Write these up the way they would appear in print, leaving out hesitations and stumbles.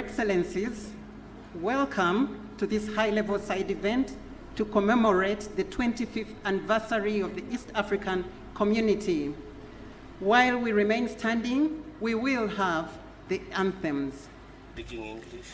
Excellencies, welcome to this high-level side event to commemorate the 25th anniversary of the East African Community. While we remain standing, we will have the anthems. Speaking English.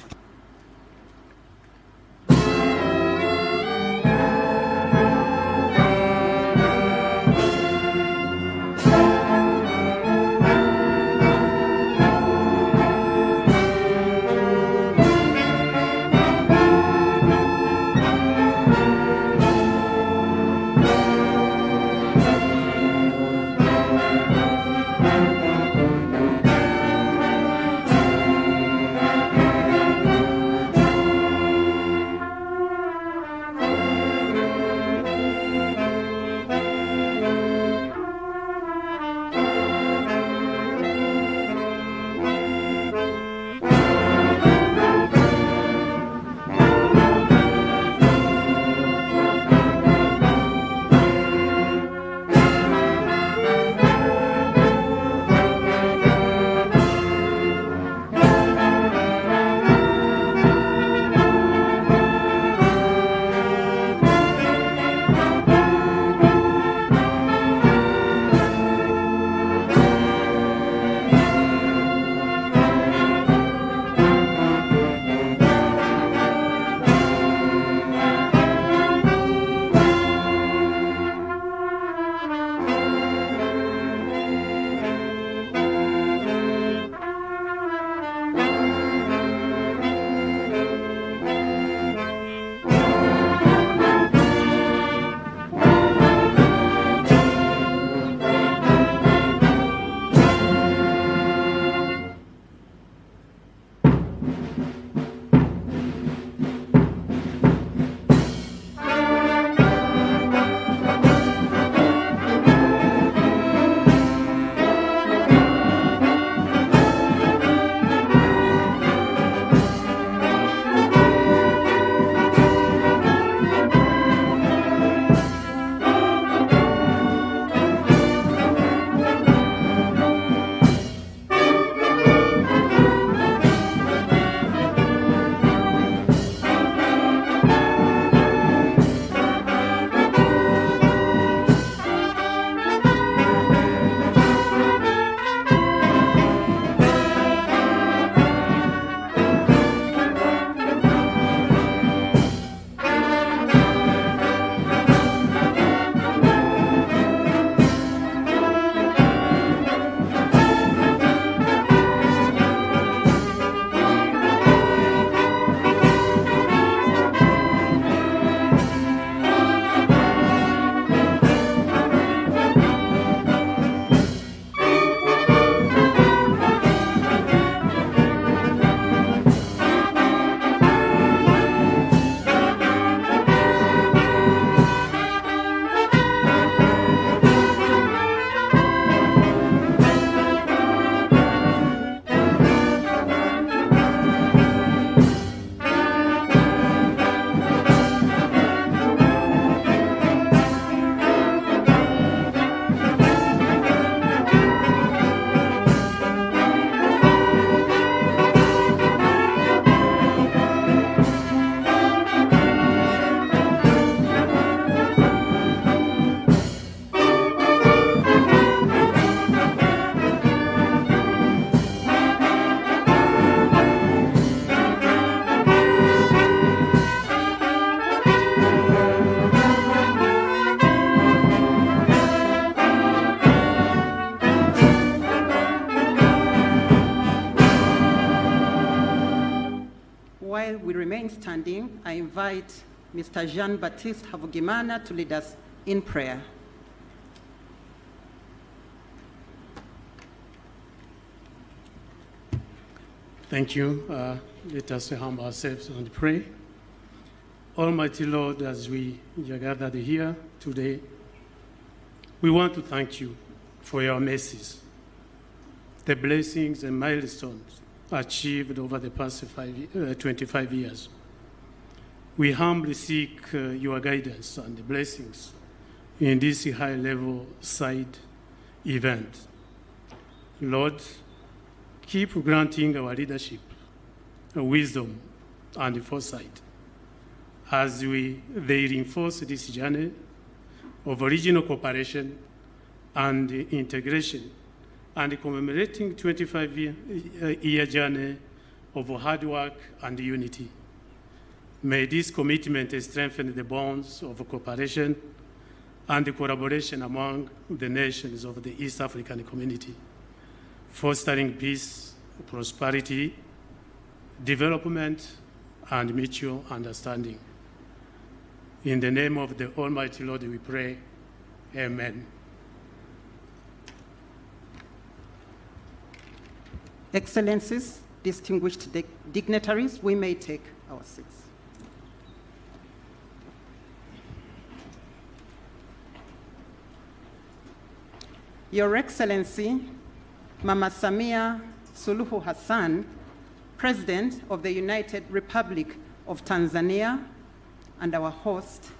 While we remain standing, I invite Mr. Jean-Baptiste Havugimana to lead us in prayer. Thank you. Let us humble ourselves and pray. Almighty Lord, as we are gathered here today, we want to thank you for your mercies, the blessings and milestones achieved over the past 25 years. We humbly seek your guidance and blessings in this high-level side event. Lord, keep granting our leadership wisdom, and foresight as they reinforce this journey of regional cooperation and integration and commemorating 25-year journey of hard work and unity. May this commitment strengthen the bonds of cooperation and collaboration among the nations of the East African community, fostering peace, prosperity, development, and mutual understanding. In the name of the Almighty Lord we pray, amen. Excellencies, distinguished dignitaries, we may take our seats. Your Excellency, Mama Samia Suluhu Hassan, President of the United Republic of Tanzania, and our host,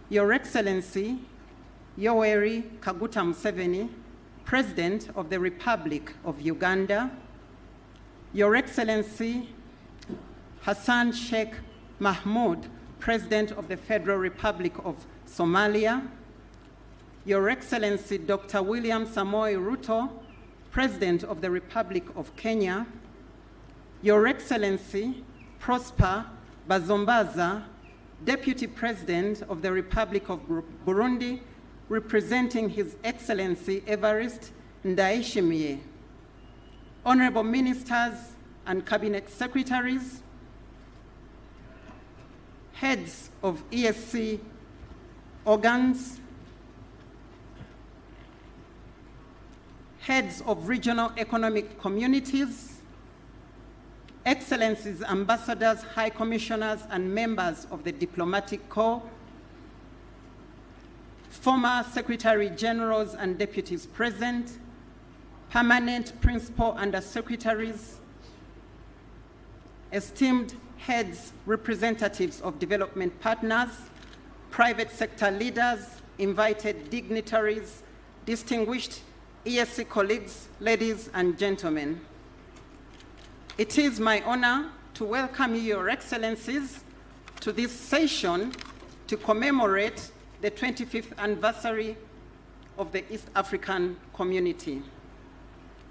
Your Excellency, 𝒓𝒊𝒈𝒉𝒕 Museven, President of the Republic of Uganda, Your Excellency, Hassan Sheikh Mahmoud, President of the Federal Republic of Somalia, Your Excellency, Dr. William Samoei Ruto, President of the Republic of Kenya, Your Excellency, 𝒓𝒆𝒔𝒆𝒓𝒄, Deputy President of the Republic of Burundi, representing His Excellency 𝒓𝒆𝒅𝒊𝒂𝒂 Ndayishimiye, Honorable Ministers and Cabinet Secretaries, Heads of ESC organs, Heads of Regional Economic Communities, Excellencies, Ambassadors, High Commissioners, and members of the Diplomatic Corps, former Secretary Generals and Deputies present, permanent Principal Under-Secretaries, esteemed heads, representatives of development partners, private sector leaders, invited dignitaries, distinguished ESC colleagues, ladies and gentlemen. It is my honor to welcome you, Your Excellencies, to this session to commemorate the 25th anniversary of the East African Community.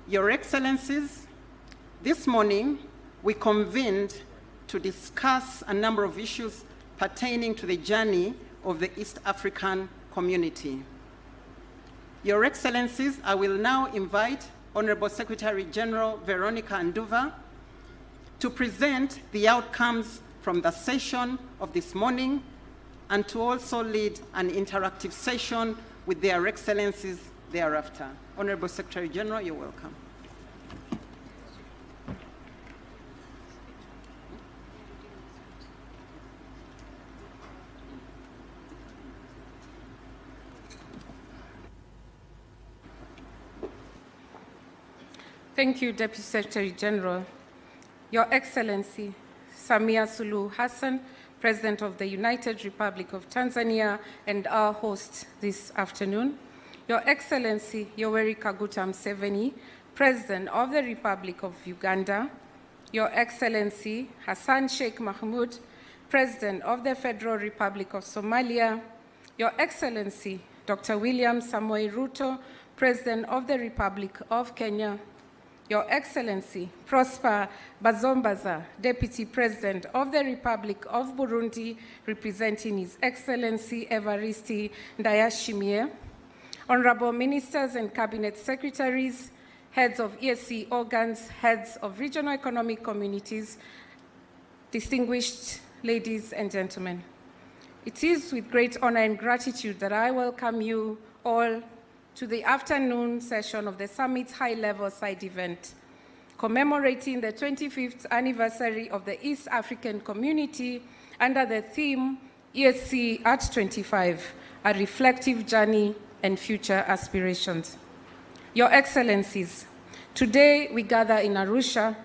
Your Excellencies, this morning we convened to discuss a number of issues pertaining to the journey of the East African Community. Your Excellencies, I will now invite Honorable Secretary General Veronica Nduva to present the outcomes from the session of this morning and to also lead an interactive session with their Excellencies thereafter. Honorable Secretary General, you're welcome. Thank you, Deputy Secretary General. Your Excellency, Samia Suluhu Hassan, President of the United Republic of Tanzania and our host this afternoon. Your Excellency, 𝒓𝒊𝒈𝒉𝒕 Museven, President of the Republic of Uganda. Your Excellency, Hassan Sheikh Mahmoud, President of the Federal Republic of Somalia. Your Excellency, Dr. William Samoei Ruto, President of the Republic of Kenya. Your Excellency, 𝒓𝒆𝒔𝒆𝒓𝒄, Deputy President of the Republic of Burundi, representing His Excellency 𝒓𝒊𝒈𝒉𝒕 Ndayishimiye, Honorable Ministers and Cabinet Secretaries, Heads of ESC organs, Heads of Regional Economic Communities, distinguished ladies and gentlemen. It is with great honor and gratitude that I welcome you all to the afternoon session of the Summit's high-level side event, commemorating the 25th anniversary of the East African Community under the theme, ESC at 25, a reflective journey and future aspirations. Your Excellencies, today we gather in Arusha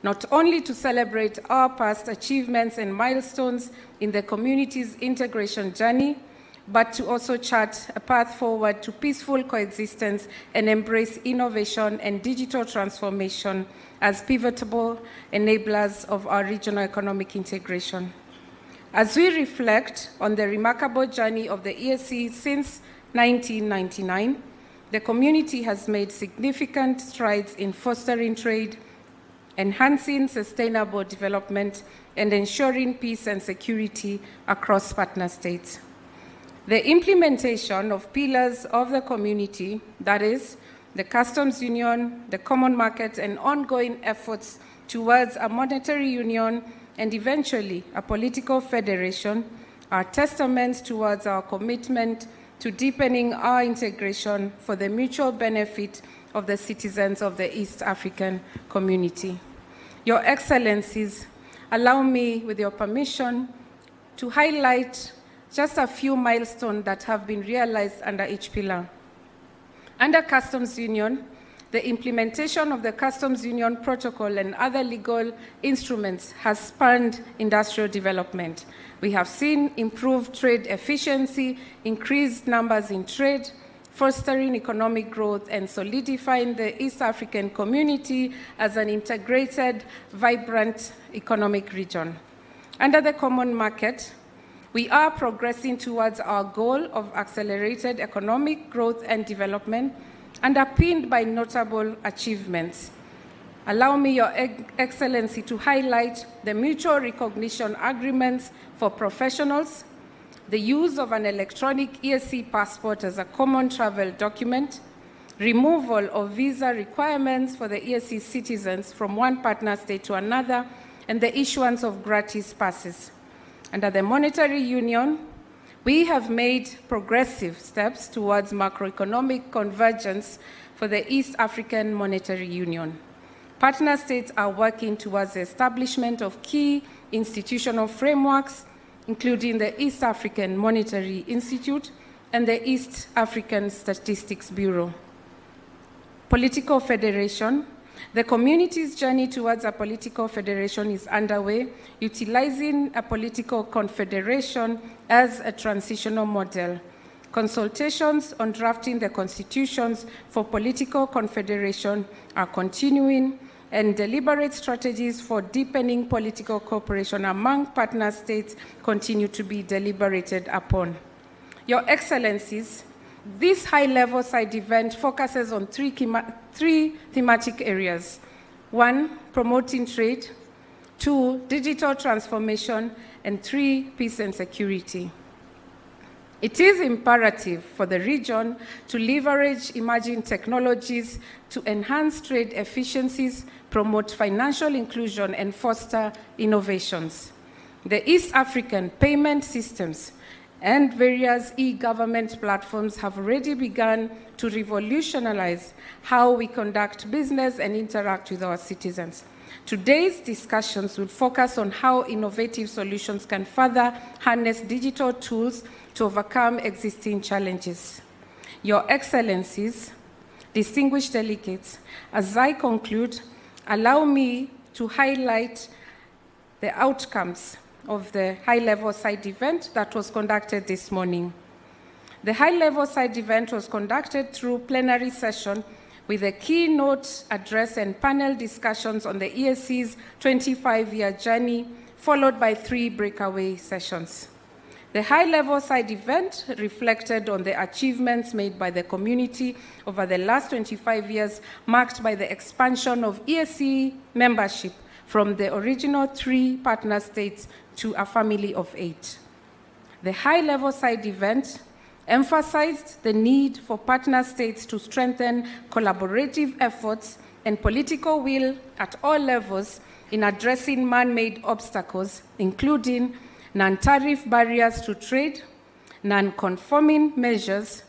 not only to celebrate our past achievements and milestones in the community's integration journey, but to also chart a path forward to peaceful coexistence and embrace innovation and digital transformation as pivotal enablers of our regional economic integration. As we reflect on the remarkable journey of the EAC since 1999, the community has made significant strides in fostering trade, enhancing sustainable development, and ensuring peace and security across partner states. The implementation of pillars of the community, that is, the customs union, the common market, and ongoing efforts towards a monetary union and eventually a political federation, are testaments towards our commitment to deepening our integration for the mutual benefit of the citizens of the East African community. Your Excellencies, allow me, with your permission, to highlight just a few milestones that have been realized under each pillar. Under Customs Union, the implementation of the Customs Union Protocol and other legal instruments has spurred industrial development. We have seen improved trade efficiency, increased numbers in trade, fostering economic growth, and solidifying the East African community as an integrated, vibrant economic region. Under the common market, we are progressing towards our goal of accelerated economic growth and development, underpinned by notable achievements. Allow me, Your Excellency, to highlight the mutual recognition agreements for professionals, the use of an electronic EAC passport as a common travel document, removal of visa requirements for the EAC citizens from one partner state to another, and the issuance of gratis passes. Under the monetary union, we have made progressive steps towards macroeconomic convergence for the East African Monetary Union. Partner states are working towards the establishment of key institutional frameworks, including the East African Monetary Institute and the East African Statistics Bureau. Political federation. The community's journey towards a political federation is underway, utilizing a political confederation as a transitional model. Consultations on drafting the constitutions for political confederation are continuing, and deliberate strategies for deepening political cooperation among partner states continue to be deliberated upon. Your Excellencies, this high-level side event focuses on three thematic areas. 1, promoting trade. 2, digital transformation. And 3, peace and security. It is imperative for the region to leverage emerging technologies to enhance trade efficiencies, promote financial inclusion, and foster innovations. The East African payment systems and various e-government platforms have already begun to revolutionize how we conduct business and interact with our citizens. Today's discussions will focus on how innovative solutions can further harness digital tools to overcome existing challenges. Your Excellencies, distinguished delegates, as I conclude, allow me to highlight the outcomes of the high-level side event that was conducted this morning. The high-level side event was conducted through plenary session with a keynote address and panel discussions on the EAC's 25-year journey, followed by 3 breakaway sessions. The high-level side event reflected on the achievements made by the community over the last 25 years, marked by the expansion of EAC membership from the original 3 partner states to a family of 8. The high-level side event emphasized the need for partner states to strengthen collaborative efforts and political will at all levels in addressing man-made obstacles, including non-tariff barriers to trade, non-conforming measures,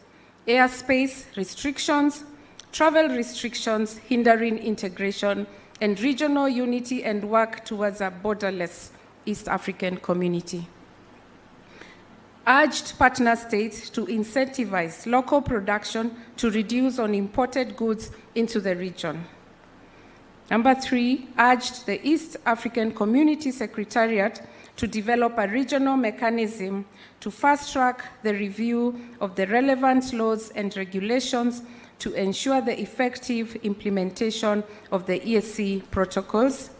airspace restrictions, travel restrictions hindering integration, and regional unity and work towards a borderless East African community. Urged partner states to incentivize local production to reduce on imported goods into the region. Number 3, urged the East African Community Secretariat to develop a regional mechanism to fast-track the review of the relevant laws and regulations to ensure the effective implementation of the EAC protocols.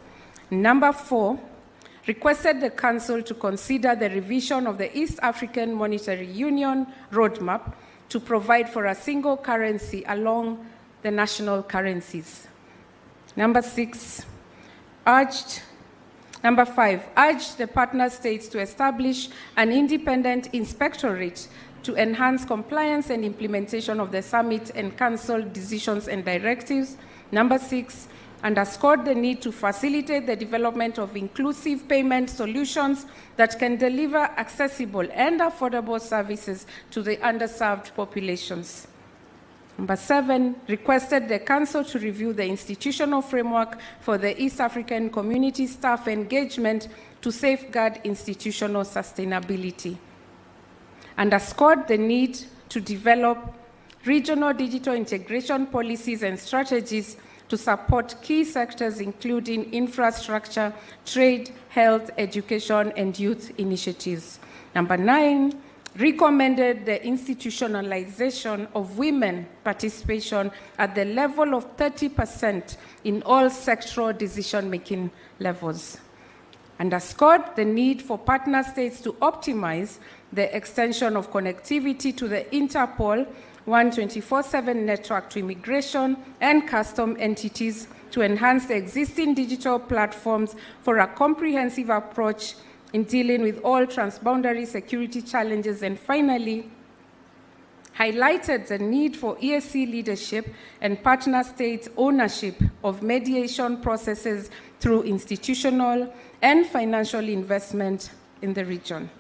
Number 4, requested the Council to consider the revision of the East African Monetary Union roadmap to provide for a single currency along the national currencies. Number 5, urged the partner states to establish an independent inspectorate to enhance compliance and implementation of the summit and council decisions and directives. Number 6, underscored the need to facilitate the development of inclusive payment solutions that can deliver accessible and affordable services to the underserved populations. Number 7, requested the Council to review the institutional framework for the East African community staff engagement to safeguard institutional sustainability. Underscored the need to develop regional digital integration policies and strategies to support key sectors including infrastructure, trade, health, education, and youth initiatives. Number 9, recommended the institutionalization of women participation at the level of 30% in all sectoral decision-making levels. Underscored the need for partner states to optimize the extension of connectivity to the Interpol 24/7 network to immigration and custom entities to enhance the existing digital platforms for a comprehensive approach in dealing with all transboundary security challenges. And finally, highlighted the need for EAC leadership and partner states' ownership of mediation processes through institutional and financial investment in the region.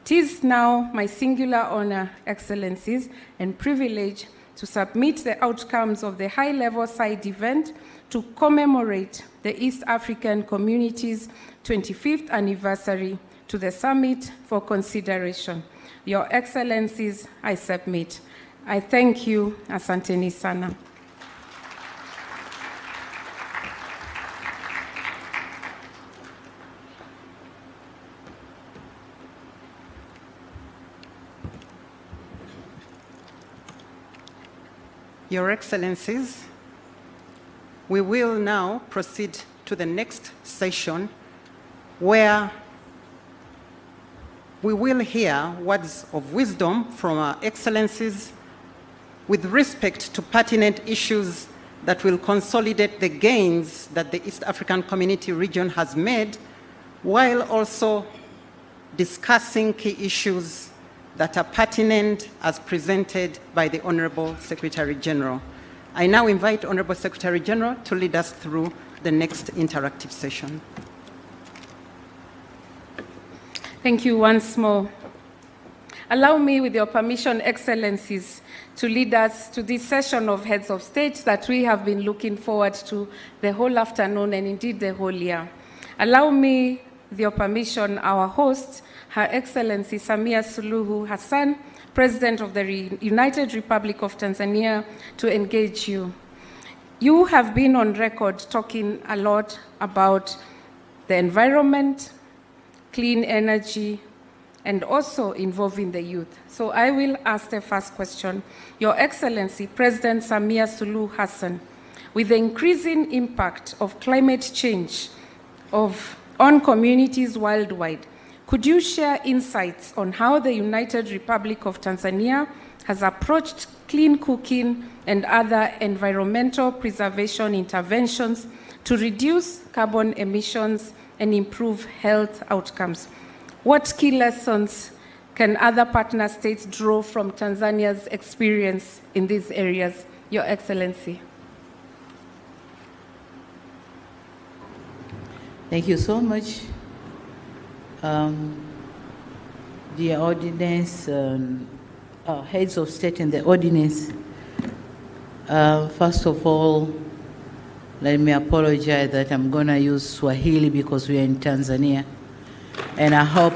It is now my singular honor, Excellencies, and privilege to submit the outcomes of the high-level side event to commemorate the East African Community's 25th anniversary to the summit for consideration. Your Excellencies, I submit. I thank you. Asanteni sana. Your Excellencies, we will now proceed to the next session where we will hear words of wisdom from our Excellencies with respect to pertinent issues that will consolidate the gains that the East African Community region has made, while also discussing key issues that are pertinent as presented by the Honorable Secretary General. I now invite Honorable Secretary General to lead us through the next interactive session. Thank you once more. Allow me, with your permission, Excellencies, to lead us to this session of Heads of State that we have been looking forward to the whole afternoon and indeed the whole year. Allow me, with your permission, our host, Her Excellency Samia Suluhu Hassan, President of the United Republic of Tanzania, to engage you. You have been on record talking a lot about the environment, clean energy, and also involving the youth. So I will ask the first question. Your Excellency, President Samia Suluhu Hassan, with the increasing impact of climate change on communities worldwide, could you share insights on how the United Republic of Tanzania has approached clean cooking and other environmental preservation interventions to reduce carbon emissions and improve health outcomes? What key lessons can other partner states draw from Tanzania's experience in these areas, Your Excellency? Thank you so much. The ordinance, heads of state and the ordinance, first of all, let me apologize that I'm going to use Swahili because we are in Tanzania. And I hope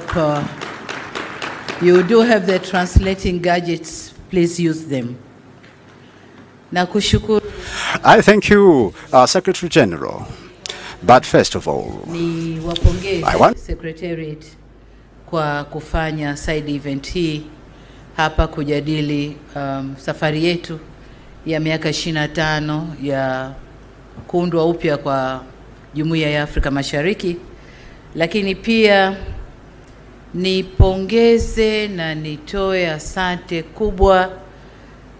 you do have the translating gadgets. Please use them. Nakushukuru. I thank you, Secretary General. But first of all, ni wapongeze Secretariat kwa kufanya side event hii hapa kujadili safari yetu ya miaka 25 ya kuundwa upya kwa Jumuiya ya Afrika Mashariki. Lakini pia nipongeze na nitoe asante kubwa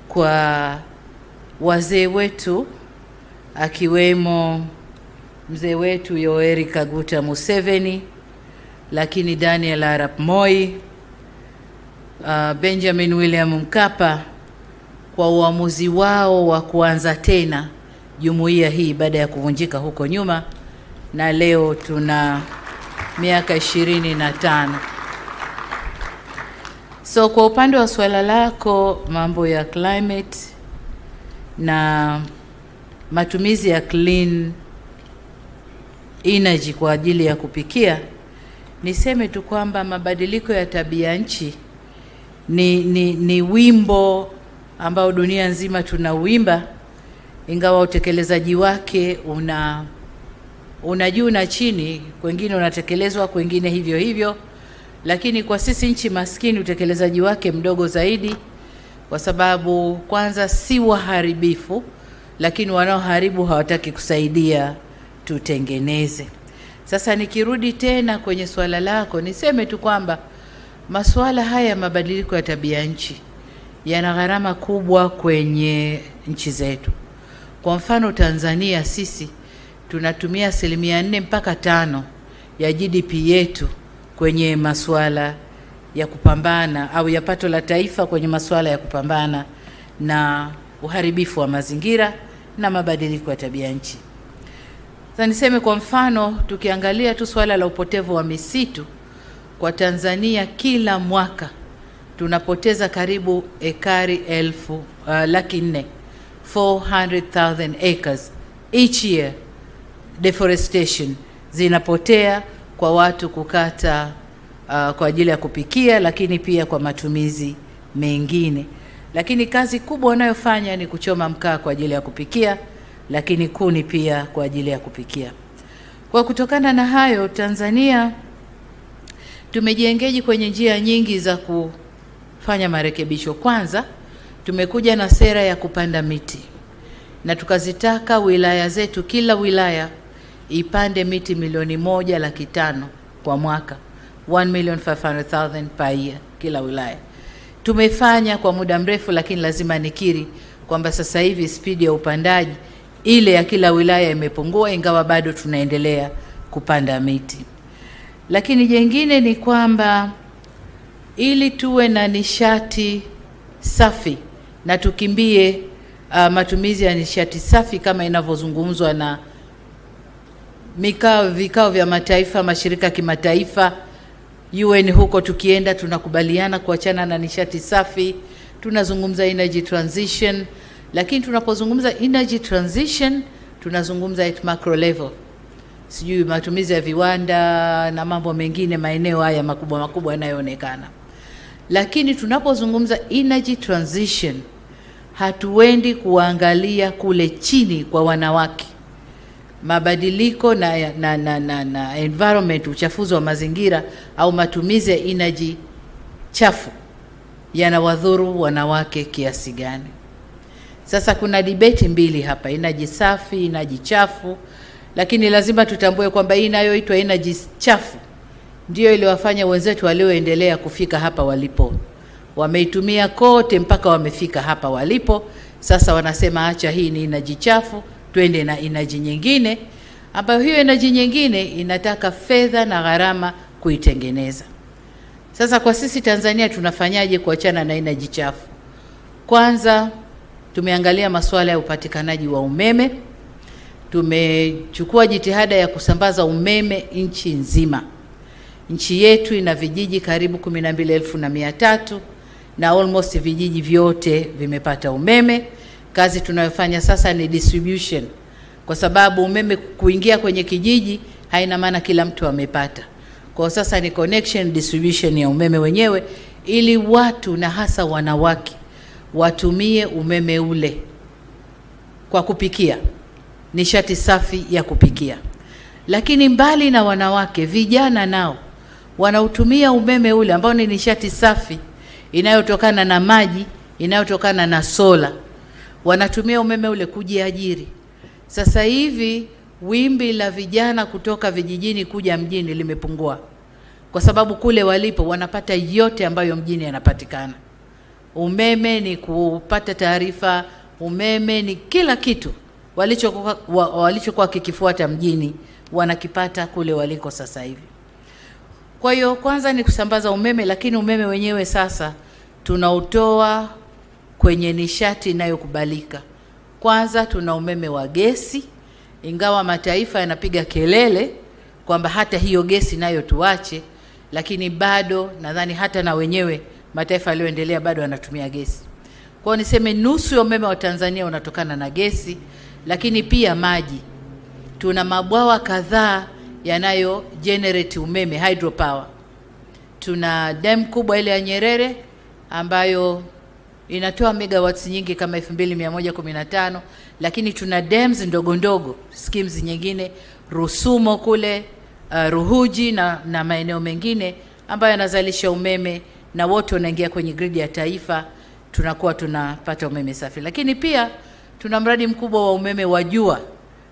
kwa wazee wetu, akiwemo mzee wetu Yoweri Kaguta Museveni, lakini Daniel Arap Moi, Benjamin William Mkapa, kwa uamuzi wao wa kuanza tena jumuiya hii baada ya kuvunjika huko nyuma, na leo tuna miaka 25. So kwa upande wa swala lako, mambo ya climate na matumizi ya clean energy kwa ajili ya kupikia, niseme tu kwamba mabadiliko ya tabia nchi ni wimbo ambao dunia nzima tunauimba, ingawa utekelezaji wake una juu na chini, kwingine unatekelezwa, kwingine hivyo hivyo. Lakini kwa sisi nchi maskini utekelezaji wake mdogo zaidi, kwa sababu kwanza si waharibifu, lakini wanaoharibu hawataki kusaidia tutengeneze. Sasa nikirudi tena kwenye swala lako, niseme tu kwamba masuala haya ya mabadiliko ya tabia nchi yana gharama kubwa kwenye nchi zetu. Kwa mfano Tanzania, sisi tunatumia 4 mpaka 5 ya GDP yetu kwenye masuala ya kupambana au ya pato la taifa kwenye masuala ya kupambana na uharibifu wa mazingira na mabadiliko ya tabia nchi. Sasa niseme kwa mfano, tukiangalia tu swala la upotevu wa misitu kwa Tanzania, kila mwaka tunapoteza karibu ekari 400,000 acres each year. Deforestation zinapotea kwa watu kukata kwa ajili ya kupikia, lakini pia kwa matumizi mengine. Lakini kazi kubwa wanayofanya ni kuchoma mkaa kwa ajili ya kupikia, lakini kuni pia kwa ajili ya kupikia. Kwa kutokana na hayo, Tanzania tumejiengage kwenye njia nyingi za kufanya marekebisho. Kwanza, tumekuja na sera ya kupanda miti, na tukazitaka wilaya zetu, kila wilaya ipande miti 1,500,000 kwa mwaka, 1,500,000 per year kila wilaya. Tumefanya kwa muda mrefu, lakini lazima nikiri kwamba sasa hivi speed ya upandaji ile ya kila wilaya imepungua, ingawa bado tunaendelea kupanda miti. Lakini jengine ni kwamba ili tuwe na nishati safi na tukimbie matumizi ya nishati safi kama inavyozungumzwa na vikao vya mataifa, mashirika kimataifa, UN, huko tukienda tunakubaliana kuachana na nishati safi, tunazungumza energy transition. Lakini tunapozungumza energy transition tunazungumza at macro level, sijui matumizi ya viwanda na mambo mengine, maeneo haya makubwa makubwa yanayoonekana. Lakini tunapozungumza energy transition hatuendi kuangalia kule chini kwa wanawake. Mabadiliko na environment, uchafuzi wa mazingira au matumizi ya energy chafu yanawadhuru wanawake kiasi gani? Sasa kuna debate mbili hapa, energy safi, energy chafu. Lakini lazima tutambue kwamba hii inayoitwa energy chafu ndio iliwafanya wenzetu walioendelea kufika hapa walipo. Wameitumia kote mpaka wamefika hapa walipo. Sasa wanasema acha hii ni energy chafu, twende na energy nyingine, ambayo hiyo energy nyingine inataka fedha na gharama kuitengeneza. Sasa kwa sisi Tanzania tunafanyaje kuachana na energy chafu? Kwanza tumeangalia masuala ya upatikanaji wa umeme. Tumechukua jitihada ya kusambaza umeme nchi nzima. Nchi yetu ina vijiji karibu 12,300 na almost vijiji vyote vimepata umeme. Kazi tunayofanya sasa ni distribution, kwa sababu umeme kuingia kwenye kijiji haina maana kila mtu amepata. Kwa sasa ni connection, distribution ya umeme wenyewe, ili watu na hasa wanawake watumie umeme ule kwa kupikia, nishati safi ya kupikia. Lakini mbali na wanawake, vijana nao wanautumia umeme ule ambao ni nishati safi inayotokana na maji, inayotokana na sola. Wanatumia umeme ule kujiajiri. Sasa hivi wimbi la vijana kutoka vijijini kuja mjini limepungua, kwa sababu kule walipo wanapata yote ambayo mjini yanapatikana. Umeme ni kupata taarifa, umeme ni kila kitu walichokuwa kikifuata mjini wanakipata kule waliko sasa hivi. Kwa hiyo kwanza ni kusambaza umeme, lakini umeme wenyewe sasa tunautoa kwenye nishati inayokubalika. Kwanza tuna umeme wa gesi, ingawa mataifa yanapiga kelele kwamba hata hiyo gesi nayo tuache, lakini bado nadhani hata na wenyewe mataifa yaliyoendelea bado yanatumia gesi. Kwa hiyo niseme nusu ya umeme wa Tanzania unatokana na gesi, lakini pia maji. Tuna mabwawa kadhaa yanayo generate umeme, hydropower. Tuna dam kubwa ile ya Nyerere ambayo inatoa megawatts nyingi kama 2115, lakini tuna dams ndogo ndogo, schemes nyingine Rusumo kule, Ruhuji na maeneo mengine ambayo yanazalisha umeme, na wote wanaingia kwenye grid ya taifa, tunakuwa tunapata umeme safi. Lakini pia tuna mradi mkubwa wa umeme wa jua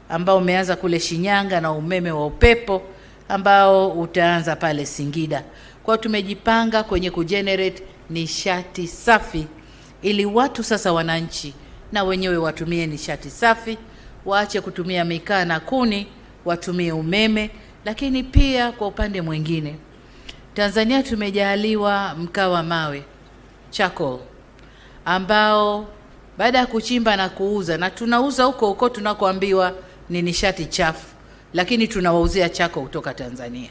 ambao umeanza kule Shinyanga, na umeme wa upepo ambao utaanza pale Singida. Kwa tumejipanga kwenye kugenerate nishati safi ili watu sasa, wananchi na wenyewe watumie nishati safi, waache kutumia mikaa na kuni, watumie umeme. Lakini pia kwa upande mwingine, Tanzania tumejaliwa mkaa wa mawe, charcoal, ambao baada ya kuchimba na kuuza, na tunauza huko tunakoambiwa ni nishati chafu, lakini tunawauzia charcoal kutoka Tanzania.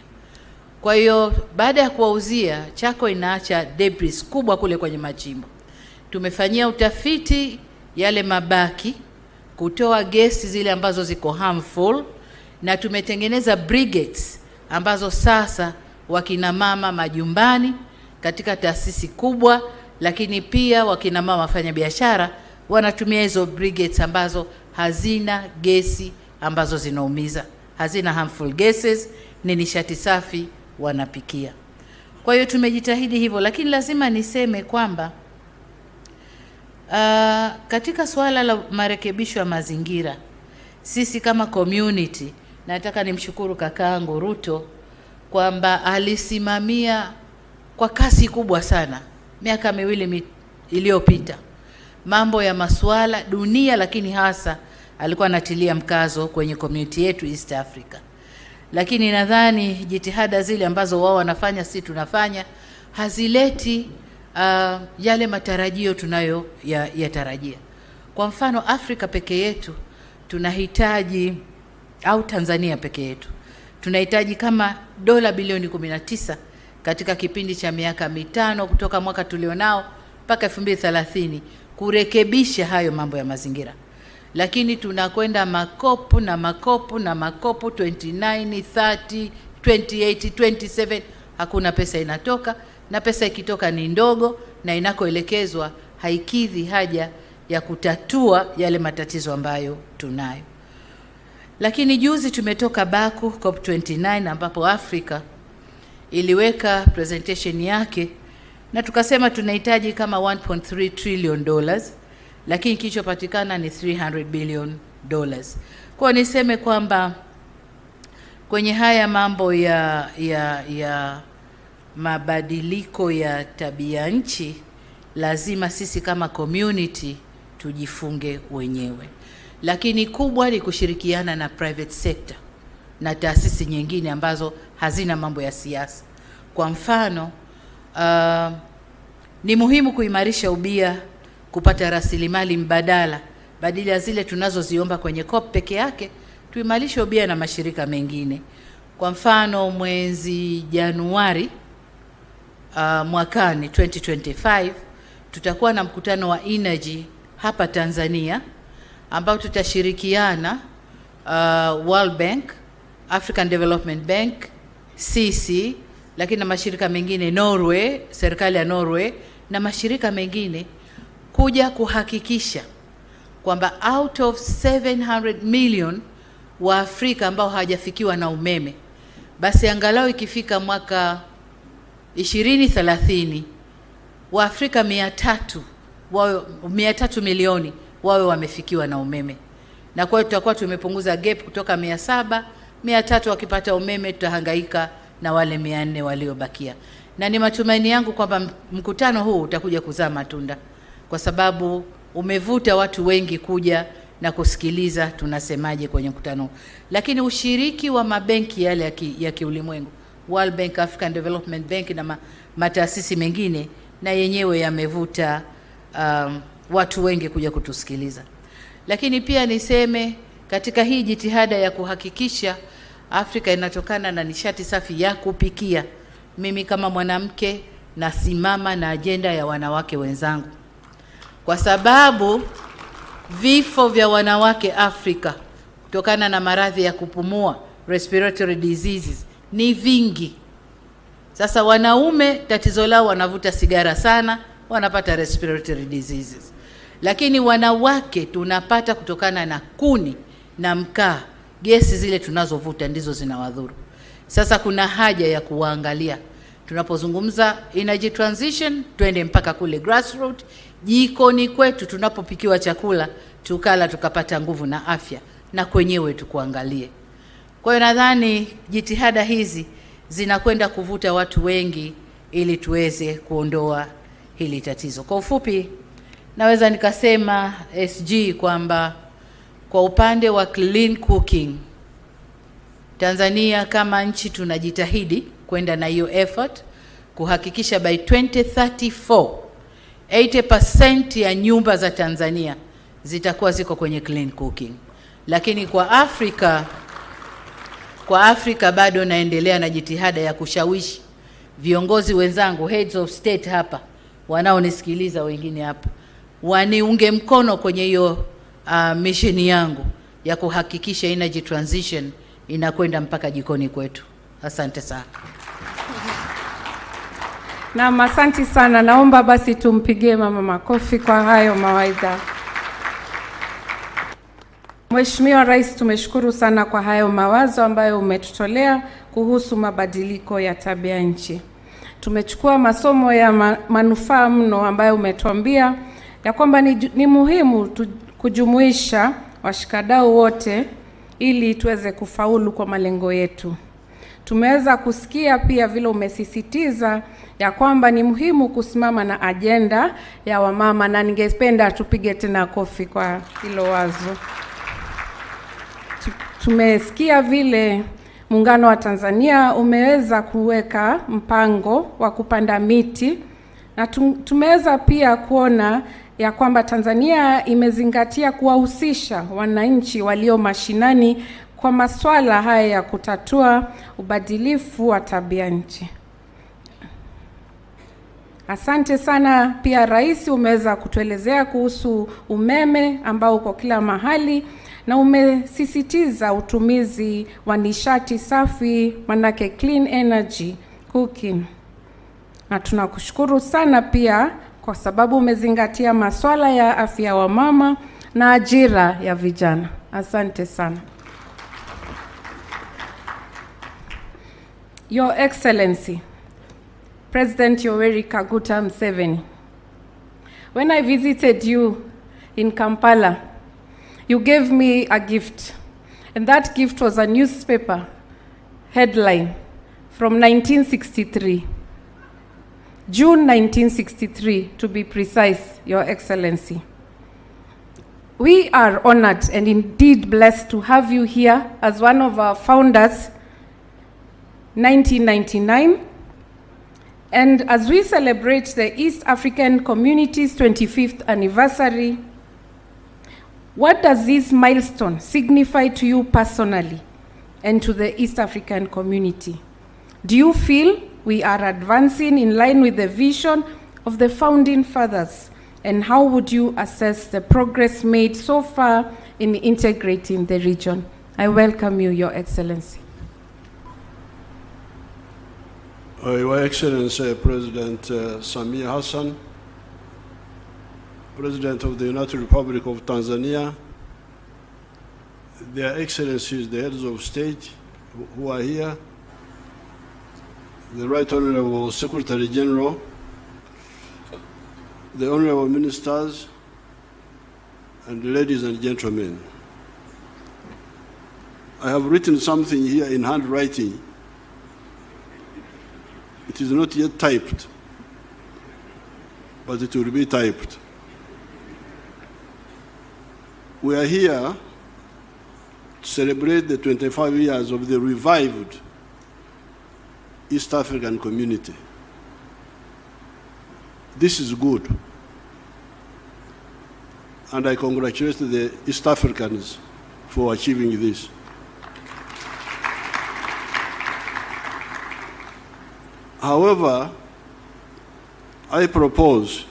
Kwa hiyo baada ya kuwauzia, charcoal inaacha debris kubwa kule kwenye machimbo. Tumefanyia utafiti yale mabaki, kutoa gesi zile ambazo ziko harmful, na tumetengeneza brigades ambazo sasa wakina mama majumbani katika taasisi kubwa, lakini pia wakina mama wafanya biashara wanatumia hizo brigades ambazo hazina gesi ambazo zinaumiza, hazina harmful gases, ni nishati safi wanapikia. Kwa hiyo tumejitahidi hivyo, lakini lazima niseme kwamba katika swala la marekebisho ya mazingira, sisi kama community, nataka nimshukuru kakaangu Ruto kwamba alisimamia kwa kasi kubwa sana miaka miwili iliyopita mambo ya masuala dunia, lakini hasa alikuwa anatilia mkazo kwenye community yetu East Africa. Lakini nadhani jitihada zile ambazo wao wanafanya, si tunafanya, hazileti yale matarajio tunayo yatarajia. Kwa mfano Afrika peke yetu tunahitaji, au Tanzania peke yetu tunahitaji kama dola bilioni 19 katika kipindi cha miaka 5 kutoka mwaka tulionao mpaka 2030 kurekebisha hayo mambo ya mazingira. Lakini tunakwenda makopu 29, 30, 28, 27, hakuna pesa inatoka, na pesa ikitoka ni ndogo, na inakoelekezwa haikidhi haja ya kutatua yale matatizo ambayo tunayo. Lakini juzi tumetoka Baku COP29 ambapo Afrika iliweka presentation yake, na tukasema tunahitaji kama 1.3 trillion dollars, lakini kilichopatikana ni 300 billion dollars. Kwa niseme kwamba kwenye haya mambo ya mabadiliko ya tabia nchi, lazima sisi kama community tujifunge wenyewe. Lakini kubwa ni kushirikiana na private sector na taasisi nyingine ambazo hazina mambo ya siasa. Kwa mfano, ni muhimu kuimarisha ubia, kupata rasilimali mbadala badala ya zile tunazoziomba kwenye COP peke yake, tuimarishe ubia na mashirika mengine. Kwa mfano mwezi Januari mwakani 2025 tutakuwa na mkutano wa energy hapa Tanzania ambao tutashirikiana World Bank, African Development Bank, CC, lakini na mashirika mengine, Norway, serikali ya Norway na mashirika mengine, kuja kuhakikisha kwamba out of 700 million wa Afrika ambao hawajafikiwa na umeme, basi angalau ikifika mwaka 2030 wa Afrika 300 milioni wawe wamefikiwa na umeme. Na kwa hiyo tutakuwa tumepunguza gap kutoka 700, 300 wakipata umeme, tutahangaika na wale 400 waliobakia. Na ni matumaini yangu kwamba mkutano huu utakuja kuzaa matunda, kwa sababu umevuta watu wengi kuja na kusikiliza tunasemaje kwenye mkutano. Lakini ushiriki wa mabenki yale ya kiulimwengu, World Bank, African Development Bank na mataasisi mengine, na yenyewe yamevuta watu wengi kuja kutusikiliza. Lakini pia niseme katika hii jitihada ya kuhakikisha Afrika inatokana na nishati safi ya kupikia, mimi kama mwanamke nasimama na ajenda ya wanawake wenzangu, kwa sababu vifo vya wanawake Afrika kutokana na maradhi ya kupumua, respiratory diseases, ni vingi. Sasa wanaume tatizo lao wanavuta sigara sana, wanapata respiratory diseases. Lakini wanawake tunapata kutokana na kuni na mkaa, gesi zile tunazovuta ndizo zinawadhuru. Sasa kuna haja ya kuwaangalia. Tunapozungumza energy transition, twende mpaka kule grassroots, jikoni kwetu tunapopikiwa chakula, tukala tukapata nguvu na afya, na kwenyewe tukuangalie. Kwa hiyo nadhani jitihada hizi zinakwenda kuvuta watu wengi ili tuweze kuondoa hili tatizo. Kwa ufupi, naweza nikasema SG kwamba kwa upande wa clean cooking, Tanzania kama nchi tunajitahidi kwenda na hiyo effort kuhakikisha by 2034 80% ya nyumba za Tanzania zitakuwa ziko kwenye clean cooking. Lakini kwa Afrika bado naendelea na jitihada ya kushawishi viongozi wenzangu, heads of state hapa, wanaonisikiliza wengine hapa, waniunge mkono kwenye hiyo mission yangu ya kuhakikisha energy transition inakwenda mpaka jikoni kwetu. Asante sana. Na asante sana. Naomba basi tumpigie mama makofi kwa hayo mawaidha. Mheshimiwa Rais, tumeshukuru sana kwa hayo mawazo ambayo umetutolea kuhusu mabadiliko ya tabia nchi. Tumechukua masomo ya manufaa mno ambayo umetuambia ya kwamba ni muhimu kujumuisha washikadau wote ili tuweze kufaulu kwa malengo yetu. Tumeweza kusikia pia vile umesisitiza ya kwamba ni muhimu kusimama na ajenda ya wamama, na ningependa tupige tena kofi kwa hilo wazo. Tumesikia vile Muungano wa Tanzania umeweza kuweka mpango wa kupanda miti, na tumeweza pia kuona ya kwamba Tanzania imezingatia kuwahusisha wananchi walio mashinani kwa masuala haya ya kutatua ubadilifu wa tabia nchi. Asante sana. Pia Rais, umeweza kutuelezea kuhusu umeme ambao uko kila mahali, na umesisitiza utumizi wa nishati safi, manake clean energy cooking. Na tunakushukuru sana pia kwa sababu umezingatia masuala ya afya wa mama na ajira ya vijana. Asante sana. Your Excellency, President Yoweri Kaguta Museveni, when I visited you in Kampala, you gave me a gift, and that gift was a newspaper headline from 1963, June 1963 to be precise, Your Excellency. We are honored and indeed blessed to have you here as one of our founders, 1999, and as we celebrate the East African Community's 25th anniversary, what does this milestone signify to you personally and to the East African community? Do you feel we are advancing in line with the vision of the founding fathers? And how would you assess the progress made so far in integrating the region? I welcome you, Your Excellency. Your Excellency, President Samia Hassan, President of the United Republic of Tanzania, Their Excellencies, the heads of state who are here, the Right Honorable Secretary General, the Honorable Ministers, and ladies and gentlemen. I have written something here in handwriting. It is not yet typed, but it will be typed. We are here to celebrate the 25 years of the revived East African community. This is good, and I congratulate the East Africans for achieving this. However, I propose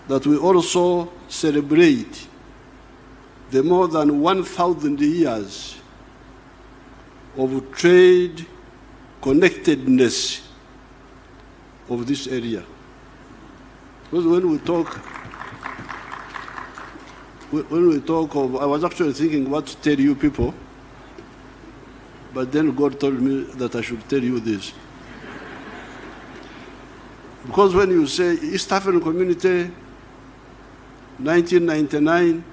that we also celebrate the more than 1,000 years of trade connectedness of this area. Because when we talk of, I was actually thinking what to tell you people, but then God told me that I should tell you this. Because when you say East African Community, 1999,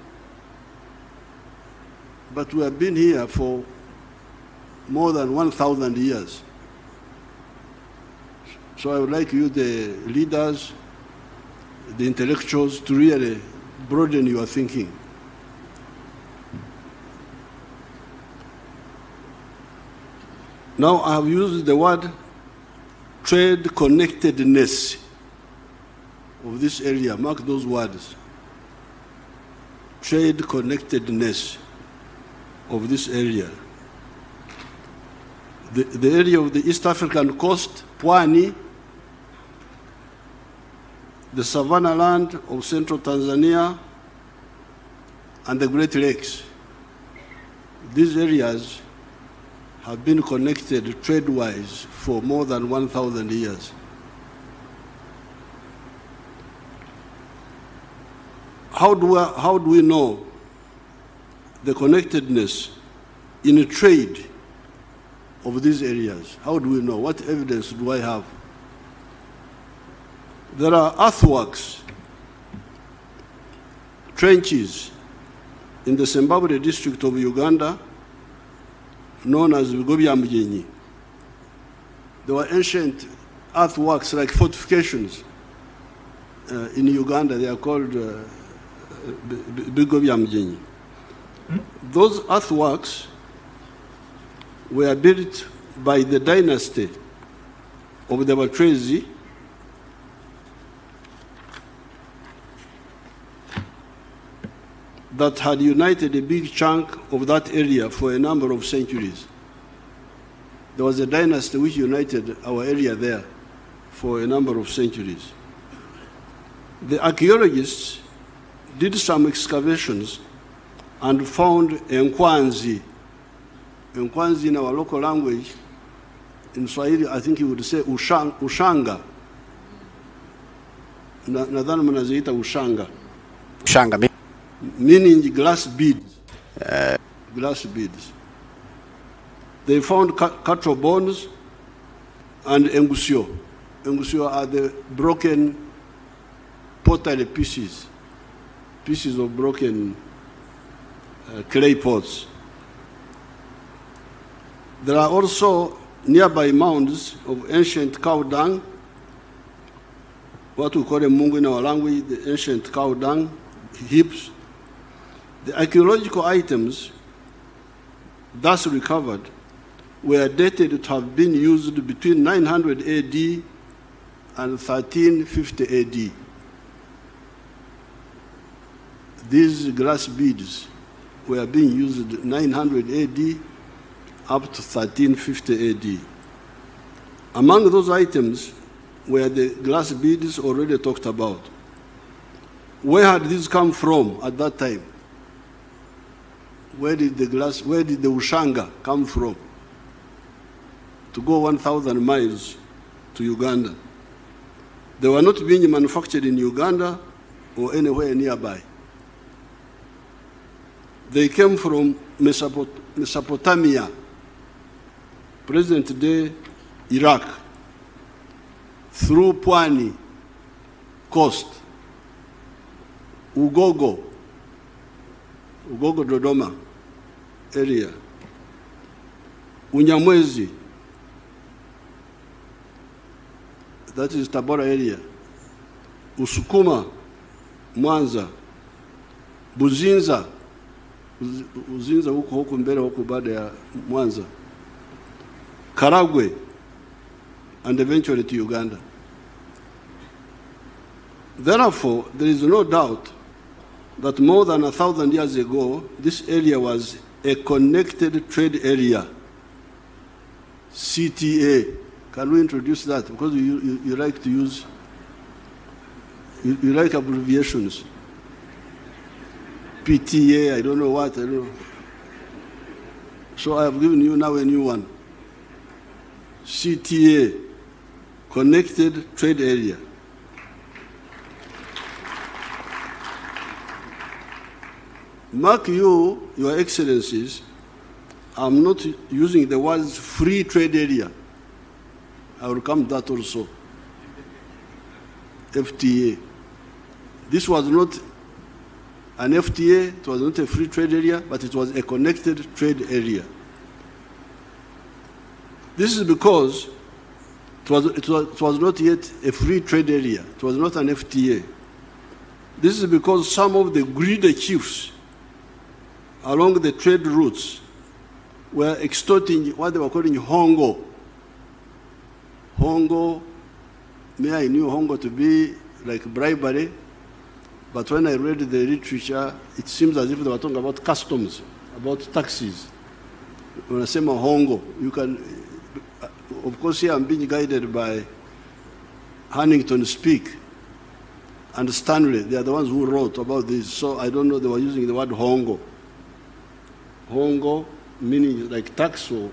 but we have been here for more than 1,000 years. So I would like you, the leaders, the intellectuals, to really broaden your thinking. Now I have used the word trade connectedness of this area. Mark those words. Trade connectedness of this area. The area of the East African coast, Pwani, the savanna land of central Tanzania, and the Great Lakes. These areas have been connected trade-wise for more than 1,000 years. How do we know the connectedness in trade of these areas? How do we know? What evidence do I have? There are earthworks, trenches in the Zimbabwe district of Uganda, known as 𝒓𝒊𝒈𝒉𝒕🔂. There were ancient earthworks like fortifications in Uganda. They are called 𝒓𝒊𝒈𝒉𝒕🔂. Those earthworks were built by the dynasty of the 𝒓𝒊𝒈𝒉𝒕🔂 that had united a big chunk of that area for a number of centuries. There was a dynasty which united our area there for a number of centuries. The archaeologists did some excavations and found 𝒂𝒂𝒔𝒂𝒇𝒊. 𝒂𝒂𝒔𝒂𝒇𝒊 in our local language, in Swahili, I think you would say ushanga. Nadhani mnaziita ushanga. Ushanga meaning glass beads. Glass beads. They found cattle bones and engusio. Engusio are the broken pottery pieces of broken clay pots. There are also nearby mounds of ancient cow dung, what we call a mungu in our language, the ancient cow dung heaps. The archaeological items thus recovered were dated to have been used between 900 AD and 1350 AD. These glass beads were being used 900 AD up to 1350 AD. Among those items were the glass beads already talked about. Where had these come from at that time? Where did the ushanga come from? To go 1,000 miles to Uganda. They were not being manufactured in Uganda or anywhere nearby. They came from Mesopotamia, present-day Iraq, through Pwani coast, Ugogo Dodoma area, Unyamwezi, that is Tabora area, Usukuma, Mwanza, Buzinza huko mbele huko baada ya Mwanza, Karagwe, and eventually to Uganda. Therefore, there is no doubt that more than 1,000 years ago, this area was a connected trade area, CTA. Can we introduce that? Because you like to use, you like abbreviations. PTA, I don't know what, I don't know. So I have given you now a new one. CTA, Connected Trade Area. Mark you, Your Excellencies, I'm not using the words free trade area. I will come to that also. FTA. This was not an FTA, it was not a free trade area, but it was a connected trade area. This is because it was not yet a free trade area. It was not an FTA. This is because some of the greedy chiefs along the trade routes were extorting what they were calling hongo. Hongo, I knew hongo to be like bribery, but when I read the literature, it seems as if they were talking about customs, about taxes. When I say hongo, you can, of course here I'm being guided by Huntington Speak and Stanley. They are the ones who wrote about this, so I don't know, they were using the word hongo. Hongo meaning like tax, or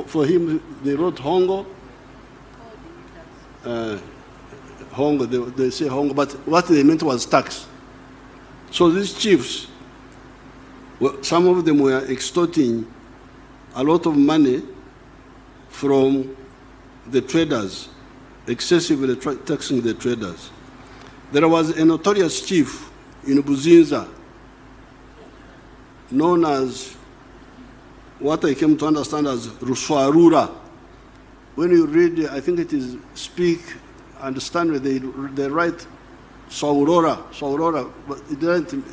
for him they wrote hongo. Hongo, they say hongo, but what they meant was tax. So these chiefs, some of them were extorting a lot of money from the traders, excessively taxing the traders. There was a notorious chief in Buzinza, known as what I came to understand as Ruswarura. When you read, I think it is Speak, Understand, they write Saurora, but it didn't,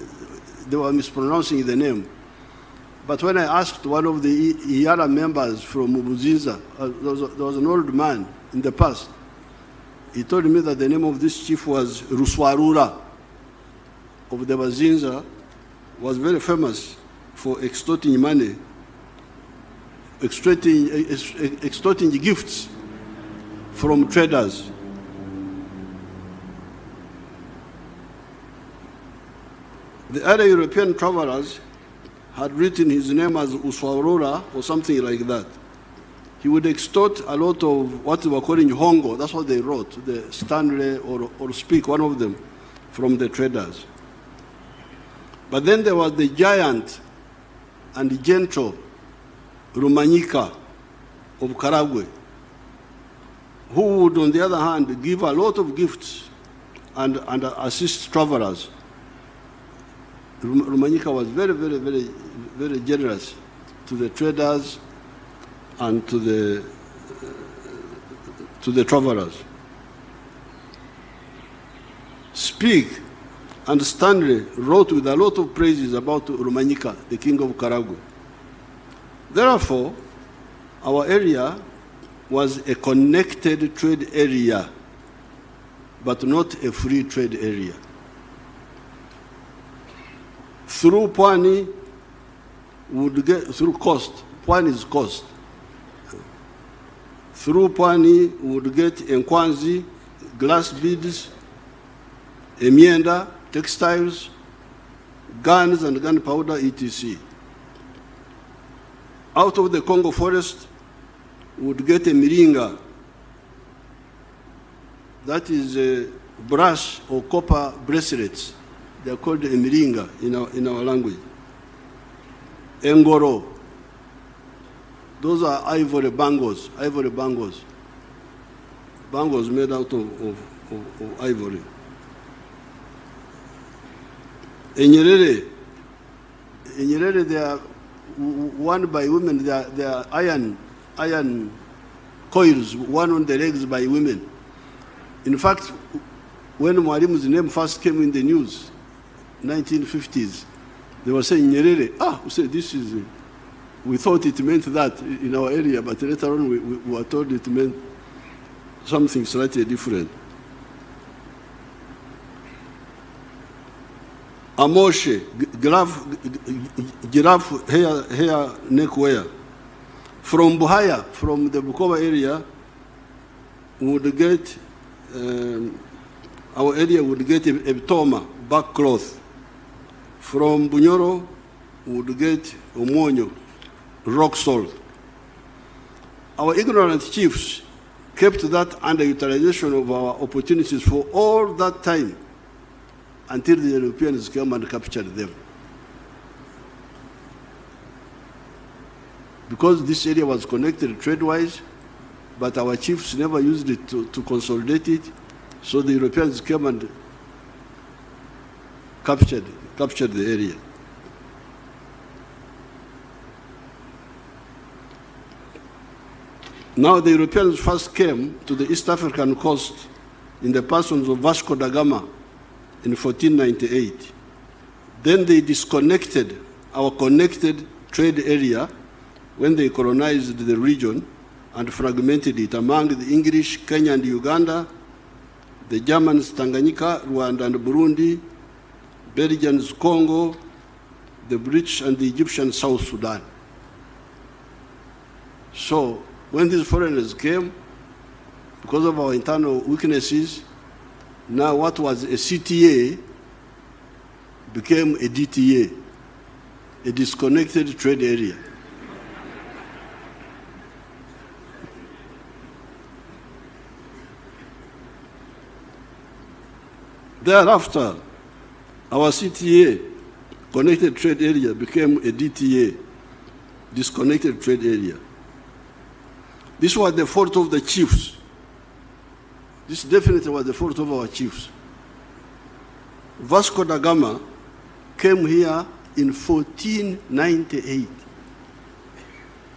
they were mispronouncing the name. But when I asked one of the IARA members from Buzinza, there was an old man in the past, he told me that the name of this chief was Ruswarura of the Buzinza, was very famous for extorting money, extorting gifts from traders. The other European travelers had written his name as Uswarora or something like that. He would extort a lot of what they were calling hongo. That's what they wrote, the Stanley or Speak, one of them, from the traders. But then there was the giant and gentle Rumanyika of Karagwe, who would, on the other hand, give a lot of gifts and assist travelers. Rumanyika was very, very, very, very generous to the traders and to the travelers. Speak and Stanley wrote with a lot of praises about Rumanyika, the king of Karagwe. Therefore, our area was a connected trade area, but not a free trade area. Through Pwani, we would get, through coast, Pwani is coast. Through Pwani, we would get Nkwanzi, glass beads, Emienda, textiles, guns and gunpowder, etc. Out of the Congo forest, we would get a miringa. That is a brass or copper bracelets They are called emiringa in our language. Engoro. Those are ivory bangles. Bangles made out of ivory. Enyerere, they are worn by women. They are iron coils worn on the legs by women. In fact, when Mwalimu's name first came in the news, 1950s, they were saying Nyerere. We said this is. We thought it meant that in our area, but later on we were told it meant something slightly different. Amoshe, giraffe hair neck wear. From Buhaya, from the Bukoba area, would get our area would get a toma, back cloth. From Bunyoro, would get omonyo, rock salt. Our ignorant chiefs kept that underutilization of our opportunities for all that time until the Europeans came and captured them. Because this area was connected trade-wise, but our chiefs never used it to consolidate it, so the Europeans came and captured the area. Now the Europeans first came to the East African coast in the persons of Vasco da Gama in 1498. Then they disconnected our connected trade area when they colonized the region and fragmented it among the English, Kenya and Uganda, the Germans, Tanganyika, Rwanda and Burundi, Belgians, Congo, the British and the Egyptian South Sudan. So when these foreigners came, because of our internal weaknesses, now what was a CTA became a DTA, a disconnected trade area. Thereafter, our CTA, connected trade area, became a DTA, disconnected trade area. This was the fault of the chiefs. This definitely was the fault of our chiefs. Vasco da Gama came here in 1498.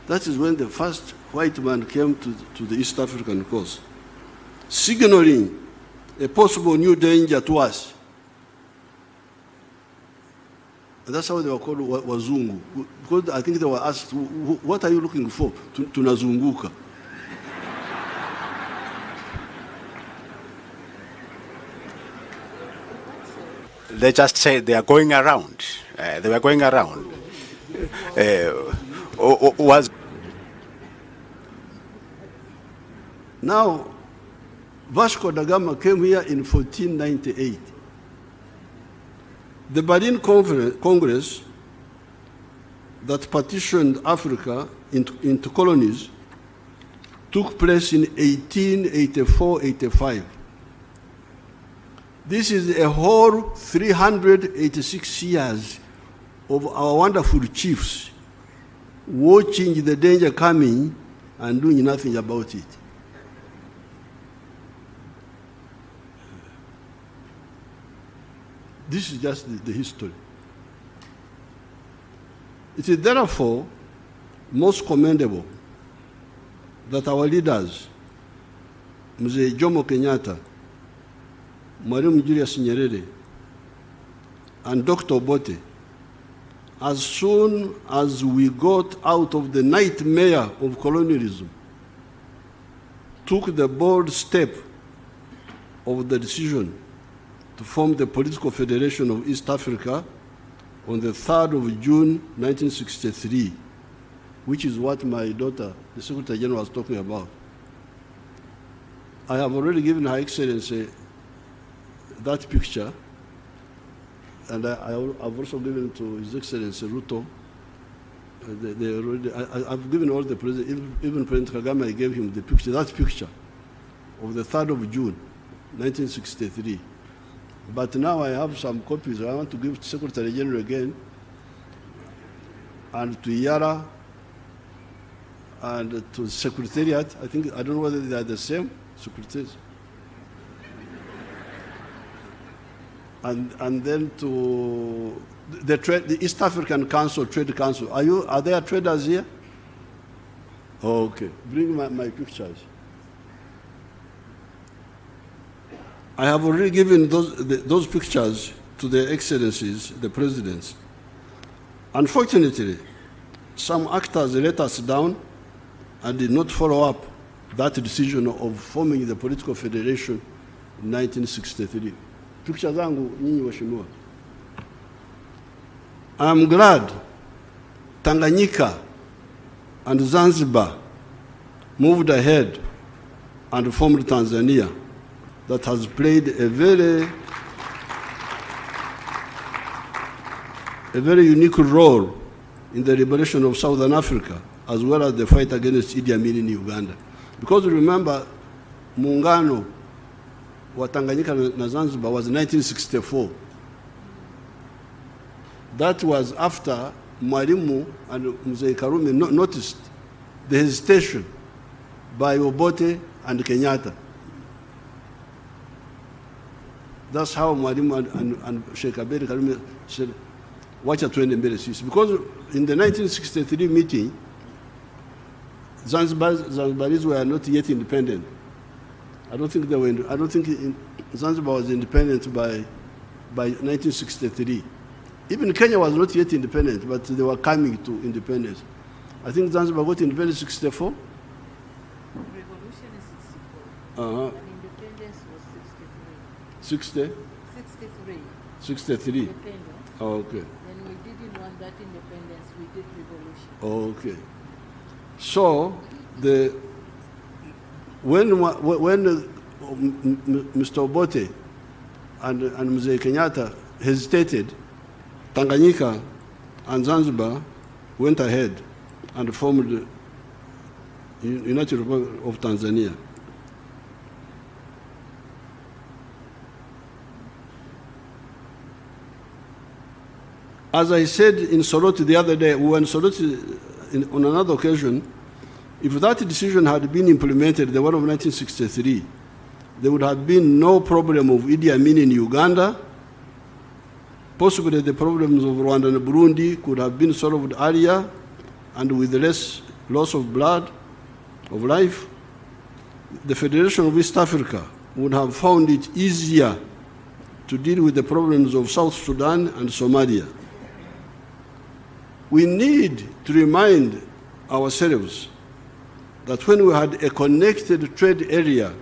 That is when the first white man came to the East African coast, signaling a possible new danger to us. That's how they were called Wazungu. Because I think they were asked, what are you looking for? Tunazunguka. They just say they are going around. They were going around. Now, Vasco da Gama came here in 1498. The Berlin Congress that partitioned Africa into colonies took place in 1884-85. This is a whole 386 years of our wonderful chiefs watching the danger coming and doing nothing about it. This is just the history. It is therefore most commendable that our leaders, Mzee Jomo Kenyatta, Mwalimu Julius Nyerere, and Dr. Obote, as soon as we got out of the nightmare of colonialism, took the bold step of the decision to form the Political Federation of East Africa on the 3rd of June, 1963, which is what my daughter, the Secretary General, was talking about. I have already given Her Excellency that picture, and I've also given to His Excellency Ruto. I've given all the presidents, even President Kagame, I gave him the picture, that picture of the 3rd of June, 1963. But now I have some copies. I want to give to Secretary General again, and to Yara, and to Secretariat. I don't know whether they are the same secretaries. And then to the East African Council, Trade Council. Are there traders here? Oh, okay. Bring my pictures. I have already given those pictures to their excellencies, the presidents. Unfortunately, some actors let us down and did not follow up that decision of forming the political federation in 1963. Pictures zangu nyinyi waheshimiwa. I'm glad Tanganyika and Zanzibar moved ahead and formed Tanzania, that has played a very unique role in the liberation of Southern Africa, as well as the fight against Idi Amin in Uganda. Because remember, muungano wa Tanganyika na Zanzibar was 1964. That was after Mwalimu and Mzee Karume noticed the hesitation by Obote and Kenyatta. That's how Mwalimu and Sheikh Abedi Karume said, wacha tuende mbele sisi. Because in the 1963 meeting, Zanzibaris were not yet independent. I don't think Zanzibar was independent by 1963. Even Kenya was not yet independent, but they were coming to independence. I think Zanzibar got independence in 64. Revolution is 64. And independence was 63. 63. Independence. Oh, okay. Then we didn't want that independence, we did revolution. Oh, okay. So, when Mr. Obote and Mzee Kenyatta hesitated, Tanganyika and Zanzibar went ahead and formed the United Republic of Tanzania. As I said in Soroti the other day, we were in Soroti on another occasion, if that decision had been implemented, the one of 1963, there would have been no problem of Idi Amin in Uganda. Possibly the problems of Rwanda and Burundi could have been solved earlier and with less loss of blood, of life. The Federation of East Africa would have found it easier to deal with the problems of South Sudan and Somalia. We need to remind ourselves that when we had a connected trade area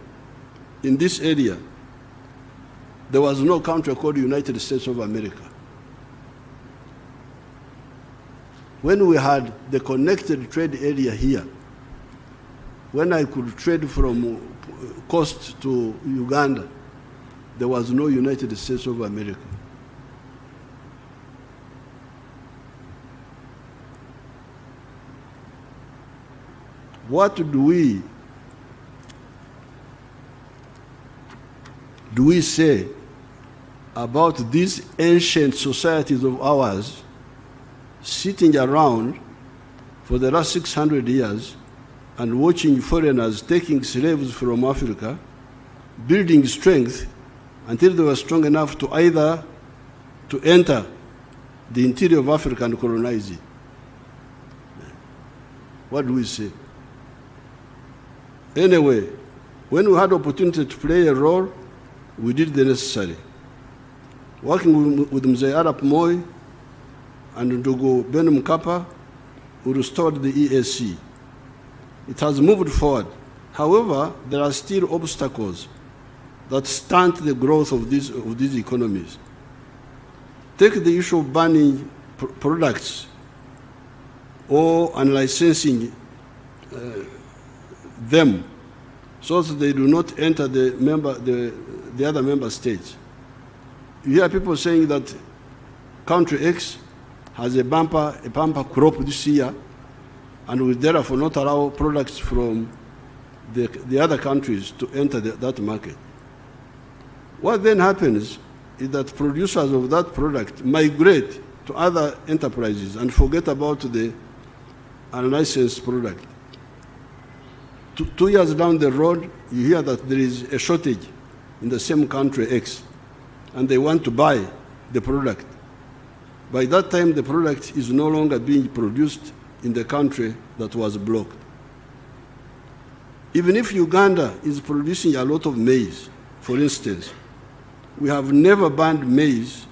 in this area, there was no country called United States of America. When we had the connected trade area here, when I could trade from coast to Uganda, there was no United States of America. What do we say about these ancient societies of ours sitting around for the last 600 years and watching foreigners taking slaves from Africa, building strength until they were strong enough to either to enter the interior of Africa and colonize it? What do we say? Anyway, when we had opportunity to play a role, we did the necessary. Working with Mzee Arap Moi and Ndugu Ben Mkapa, we restored the EAC. It has moved forward. However, there are still obstacles that stunt the growth of these economies. Take the issue of banning products or unlicensing them so that they do not enter the other member states. You hear people saying that country X has a bumper crop this year and will therefore not allow products from the other countries to enter that market. What then happens is that producers of that product migrate to other enterprises and forget about the unlicensed product. 2 years down the road, you hear that there is a shortage in the same country X, and they want to buy the product. By that time, the product is no longer being produced in the country that was blocked. Even if Uganda is producing a lot of maize, for instance, we have never banned maize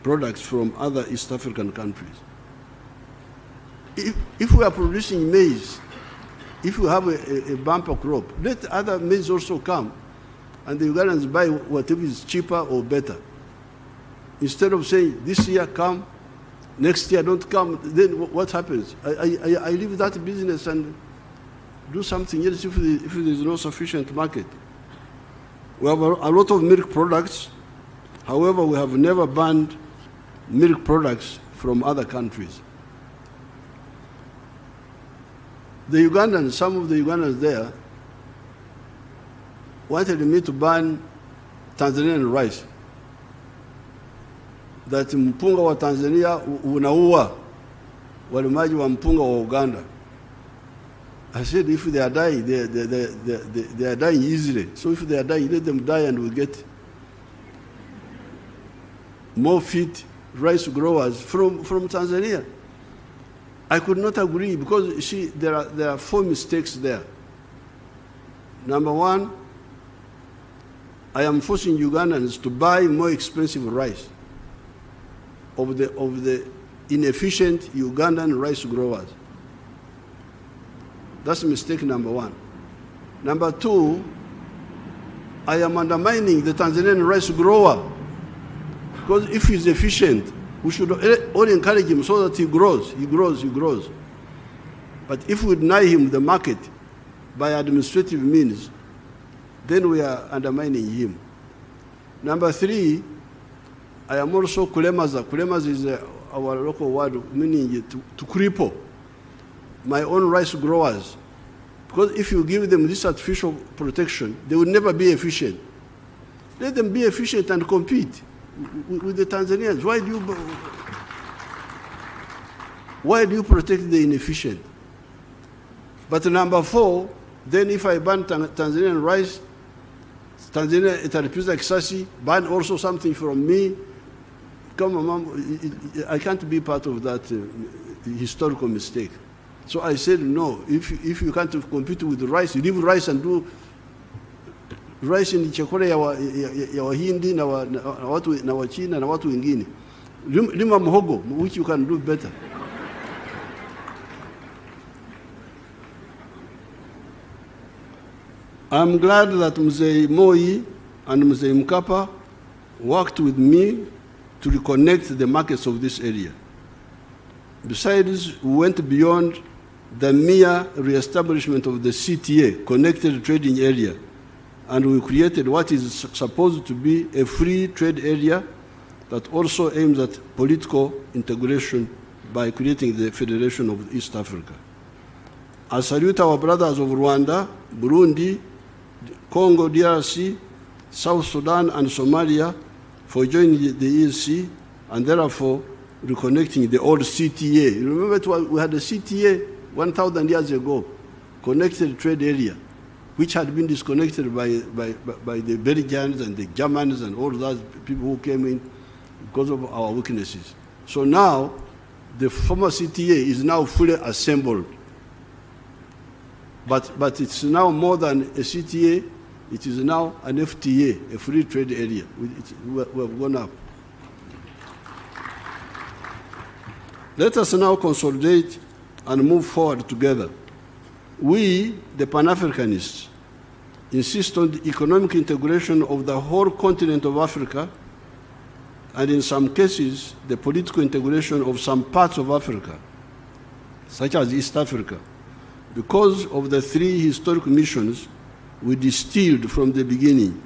products from other East African countries. If we are producing maize, if we have a bumper crop, let other maize also come, and the Ugandans buy whatever is cheaper or better. Instead of saying, this year come, next year don't come, then what happens? I leave that business and do something else if there is no sufficient market. We have a lot of milk products. However, we have never banned milk products from other countries. The Ugandans, some of the Ugandans there, wanted me to ban Tanzanian rice. That mpunga wa Tanzania unaua walimaji wa mpunga wa Uganda. I said, if they are dying, they are dying easily. So if they are dying, let them die and we get more fit rice growers from Tanzania. I could not agree because there are 4 mistakes there. Number one, I am forcing Ugandans to buy more expensive rice of the inefficient Ugandan rice growers. That's mistake number one. Number two, I am undermining the Tanzanian rice grower because if he's efficient, we should all encourage him so that he grows. But if we deny him the market by administrative means, then we are undermining him. Number three, I am also kulemaza. Kulemaza is our local word meaning to cripple my own rice growers. Because if you give them this artificial protection, they will never be efficient. Let them be efficient and compete with the Tanzanians. Why do you protect the inefficient? But number four, then if I ban Tanzanian rice, Tanzania 𝒓𝒊𝒂𝒂, ban also something from me. Come on, Mom, I can't be part of that historical mistake. So I said, no, if you can't compete with rice, leave rice and do rice in chakula ya Wahindi na watu na Wachina na watu wengine. Lima mhogo, which you can do better. I'm glad that Mzee Moi and Mzee Mkapa worked with me to reconnect the markets of this area. Besides, we went beyond the mere re-establishment of the CTA, Connected Trading Area, and we created what is supposed to be a free trade area that also aims at political integration by creating the Federation of East Africa. I salute our brothers of Rwanda, Burundi, Congo, DRC, South Sudan, and Somalia for joining the EAC and therefore reconnecting the old CTA. You remember we had a CTA 1,000 years ago, Connected Trade Area, which had been disconnected by the Belgians and the Germans and all those people who came in because of our weaknesses. So now, the former CTA is now fully assembled. But it's now more than a CTA, it is now an FTA, a free trade area. We have gone up. Let us now consolidate and move forward together. We, the Pan-Africanists, insist on the economic integration of the whole continent of Africa, and in some cases, the political integration of some parts of Africa, such as East Africa, because of the 3 historic missions we distilled from the beginning.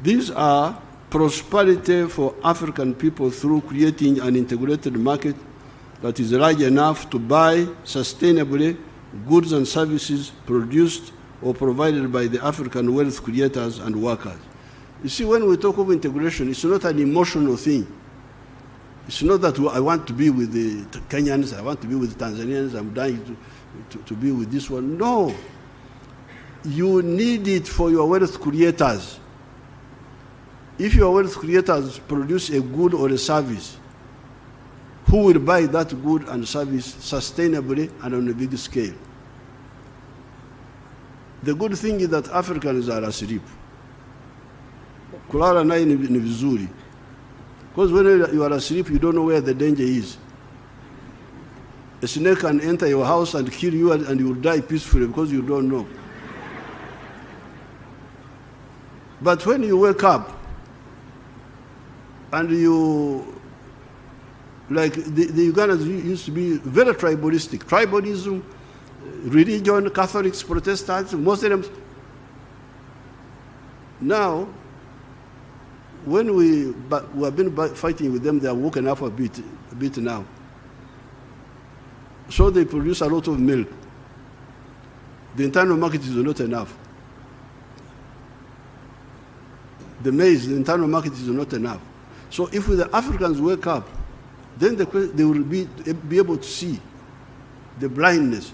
These are prosperity for African people through creating an integrated market that is large enough to buy sustainably goods and services produced or provided by the African wealth creators and workers. You see, when we talk of integration, it's not an emotional thing. It's not that I want to be with the Kenyans, I want to be with the Tanzanians, I'm dying to be with this one. No. You need it for your wealth creators. If your wealth creators produce a good or a service, who will buy that good and service sustainably and on a big scale? The good thing is that Africans are asleep. Kulala naye ni vizuri. Because when you are asleep, you don't know where the danger is. A snake can enter your house and kill you, and you will die peacefully because you don't know. But when you wake up and you, like the Ugandans used to be very tribalistic. Tribalism, religion, Catholics, Protestants, Muslims. Now, when we have been fighting with them, they are woken up a bit now. So they produce a lot of milk. The internal market is not enough. The maize, the internal market is not enough. So if the Africans wake up, then they will be able to see the blindness.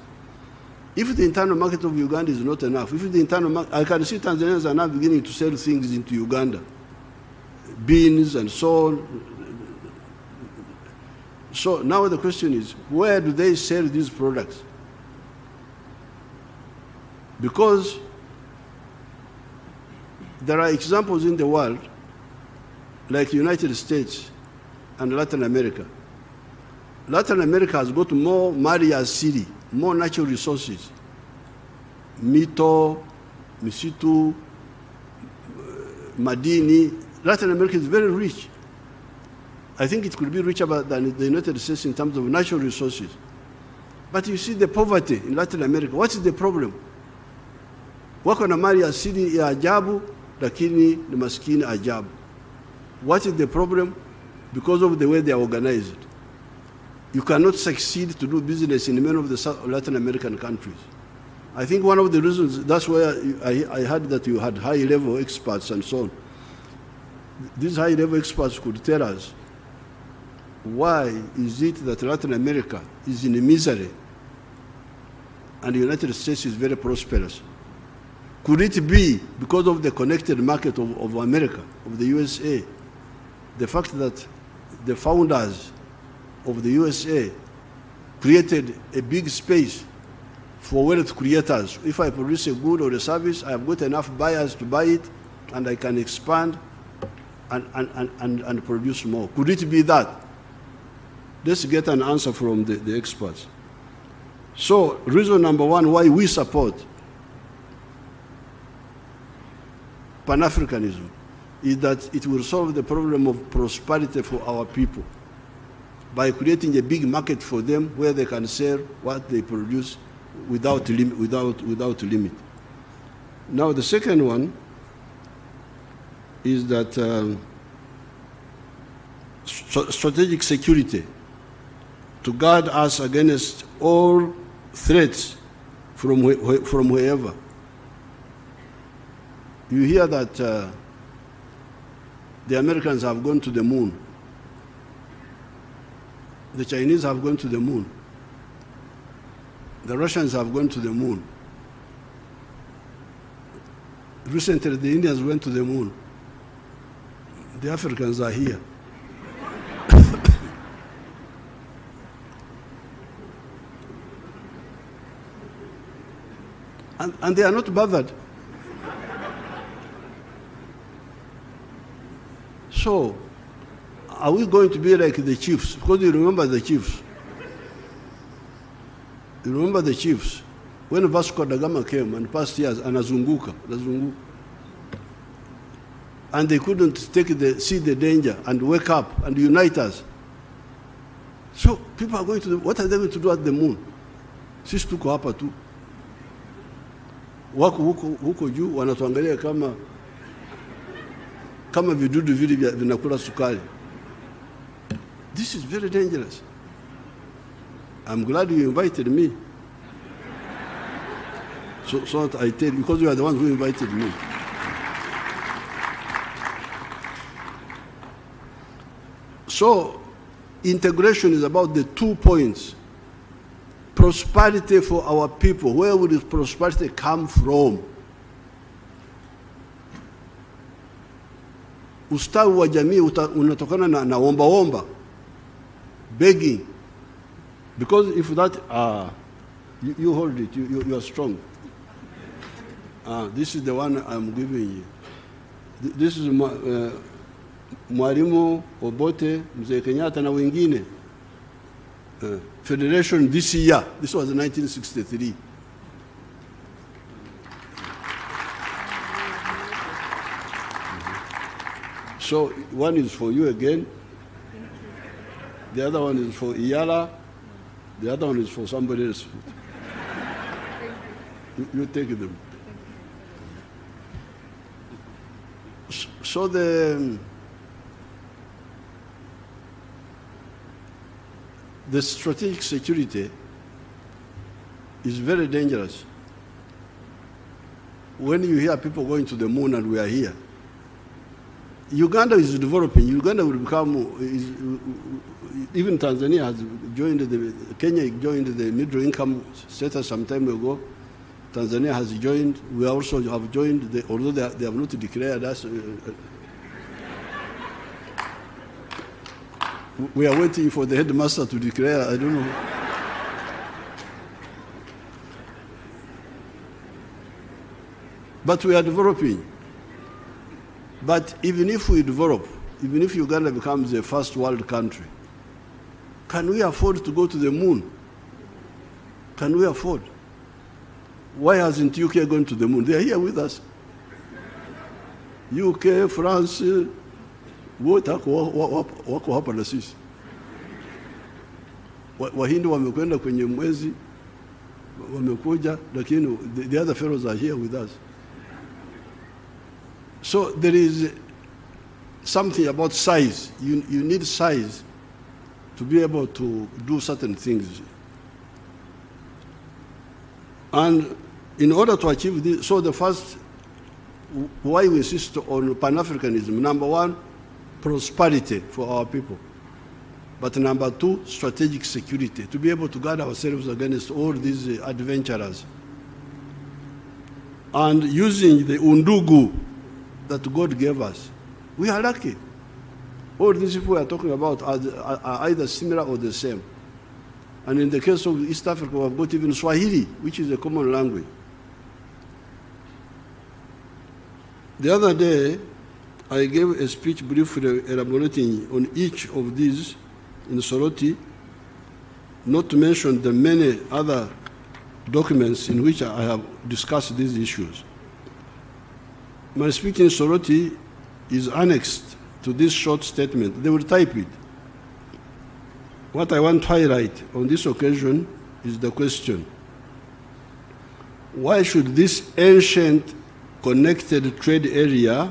If the internal market of Uganda is not enough, if the internal market, I can see Tanzanians are now beginning to sell things into Uganda, beans and so on. So now the question is, where do they sell these products? Because there are examples in the world, like the United States and Latin America. Latin America has got more Maria City, more natural resources. Mito, Misitu, Madini. Latin America is very rich. I think it could be richer than the United States in terms of natural resources. But you see the poverty in Latin America. What is the problem? Wako na mali asili ya ajabu, lakini ni maskini ajabu. What is the problem? Because of the way they are organized. You cannot succeed to do business in many of the Latin American countries. I think one of the reasons, that's why I heard that you had high-level experts and so on. These high-level experts could tell us, why is it that Latin America is in misery and the United States is very prosperous? Could it be because of the connected market of America, of the USA? The fact that the founders of the USA created a big space for wealth creators. If I produce a good or a service, I have got enough buyers to buy it, and I can expand and produce more. Could it be that? Let's get an answer from the experts. So, reason number one why we support Pan-Africanism is that it will solve the problem of prosperity for our people by creating a big market for them where they can sell what they produce without limit. Now, the second one is that strategic security, to guard us against all threats from wherever. You hear that the Americans have gone to the moon. The Chinese have gone to the moon. The Russians have gone to the moon. Recently, the Indians went to the moon. The Africans are here. and they are not bothered. So, are we going to be like the chiefs? Because you remember the chiefs. You remember the chiefs. When Vasco da Gama came and past years, anazunguka. And they couldn't see the danger and wake up and unite us. So people are going to, what are they going to do at the moon? Sisi tuko hapa tu. Wako huko juu wanatuangalia kama vidudu vile vinakula sukari. This is very dangerous. I'm glad you invited me. So I tell you, because you are the ones who invited me. So integration is about the 2 points. Prosperity for our people. Where will this prosperity come from? Ustawi wa jamii unatokana na omba, begging. Because if that, you hold it, you are strong. This is the one I'm giving you. This is Mwalimu Obote, Mzee Kenyatta na wengine. Federation this year. This was 1963. So one is for you again. The other one is for Iyala. The other one is for somebody else. You take them. So the strategic security is very dangerous. When you hear people going to the moon and we are here, Uganda is developing. Uganda will become, even Tanzania has joined, Kenya joined the middle income status some time ago. Tanzania has joined. We also have joined, although they have not declared us. We are waiting for the headmaster to declare, I don't know. But we are developing. But even if we develop, even if Uganda becomes a first world country, can we afford to go to the moon? Can we afford? Why hasn't UK gone to the moon? They are here with us. UK, France, wako hapa na sisi. Wahindi wamekwenda kwenye mwezi, wamekuja, lakini the other fellows are here with us. So there is something about size. You need size to be able to do certain things. And in order to achieve this, so the first, why we insist on Pan-Africanism, number one, prosperity for our people. But number two, strategic security, to be able to guard ourselves against all these adventurers. And using the undugu that God gave us. We are lucky. All these people we are talking about are either similar or the same. And in the case of East Africa, we have got even Swahili, which is a common language. The other day, I gave a speech briefly elaborating on each of these in Soroti, not to mention the many other documents in which I have discussed these issues. My speech in Soroti is annexed to this short statement. They will type it. What I want to highlight on this occasion is the question: why should this ancient connected trade area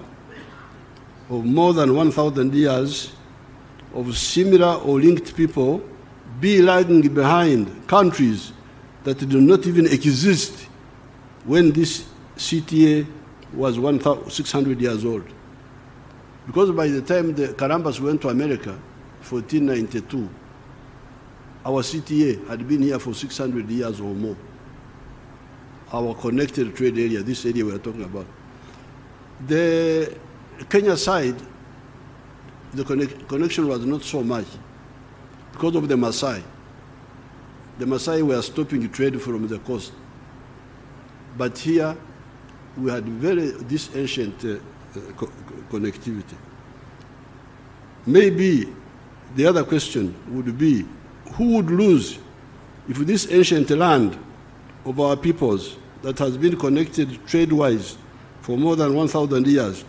of more than 1,000 years of similar or linked people be lagging behind countries that do not even exist when this CTA was 1,600 years old? Because by the time the Karambas went to America, 1492, our CTA had been here for 600 years or more. Our connected trade area, this area we are talking about. The Kenya side, the connection was not so much because of the Maasai. The Maasai were stopping trade from the coast. But here, we had this ancient connectivity. Maybe the other question would be, who would lose if this ancient land of our peoples that has been connected trade-wise for more than 1,000 years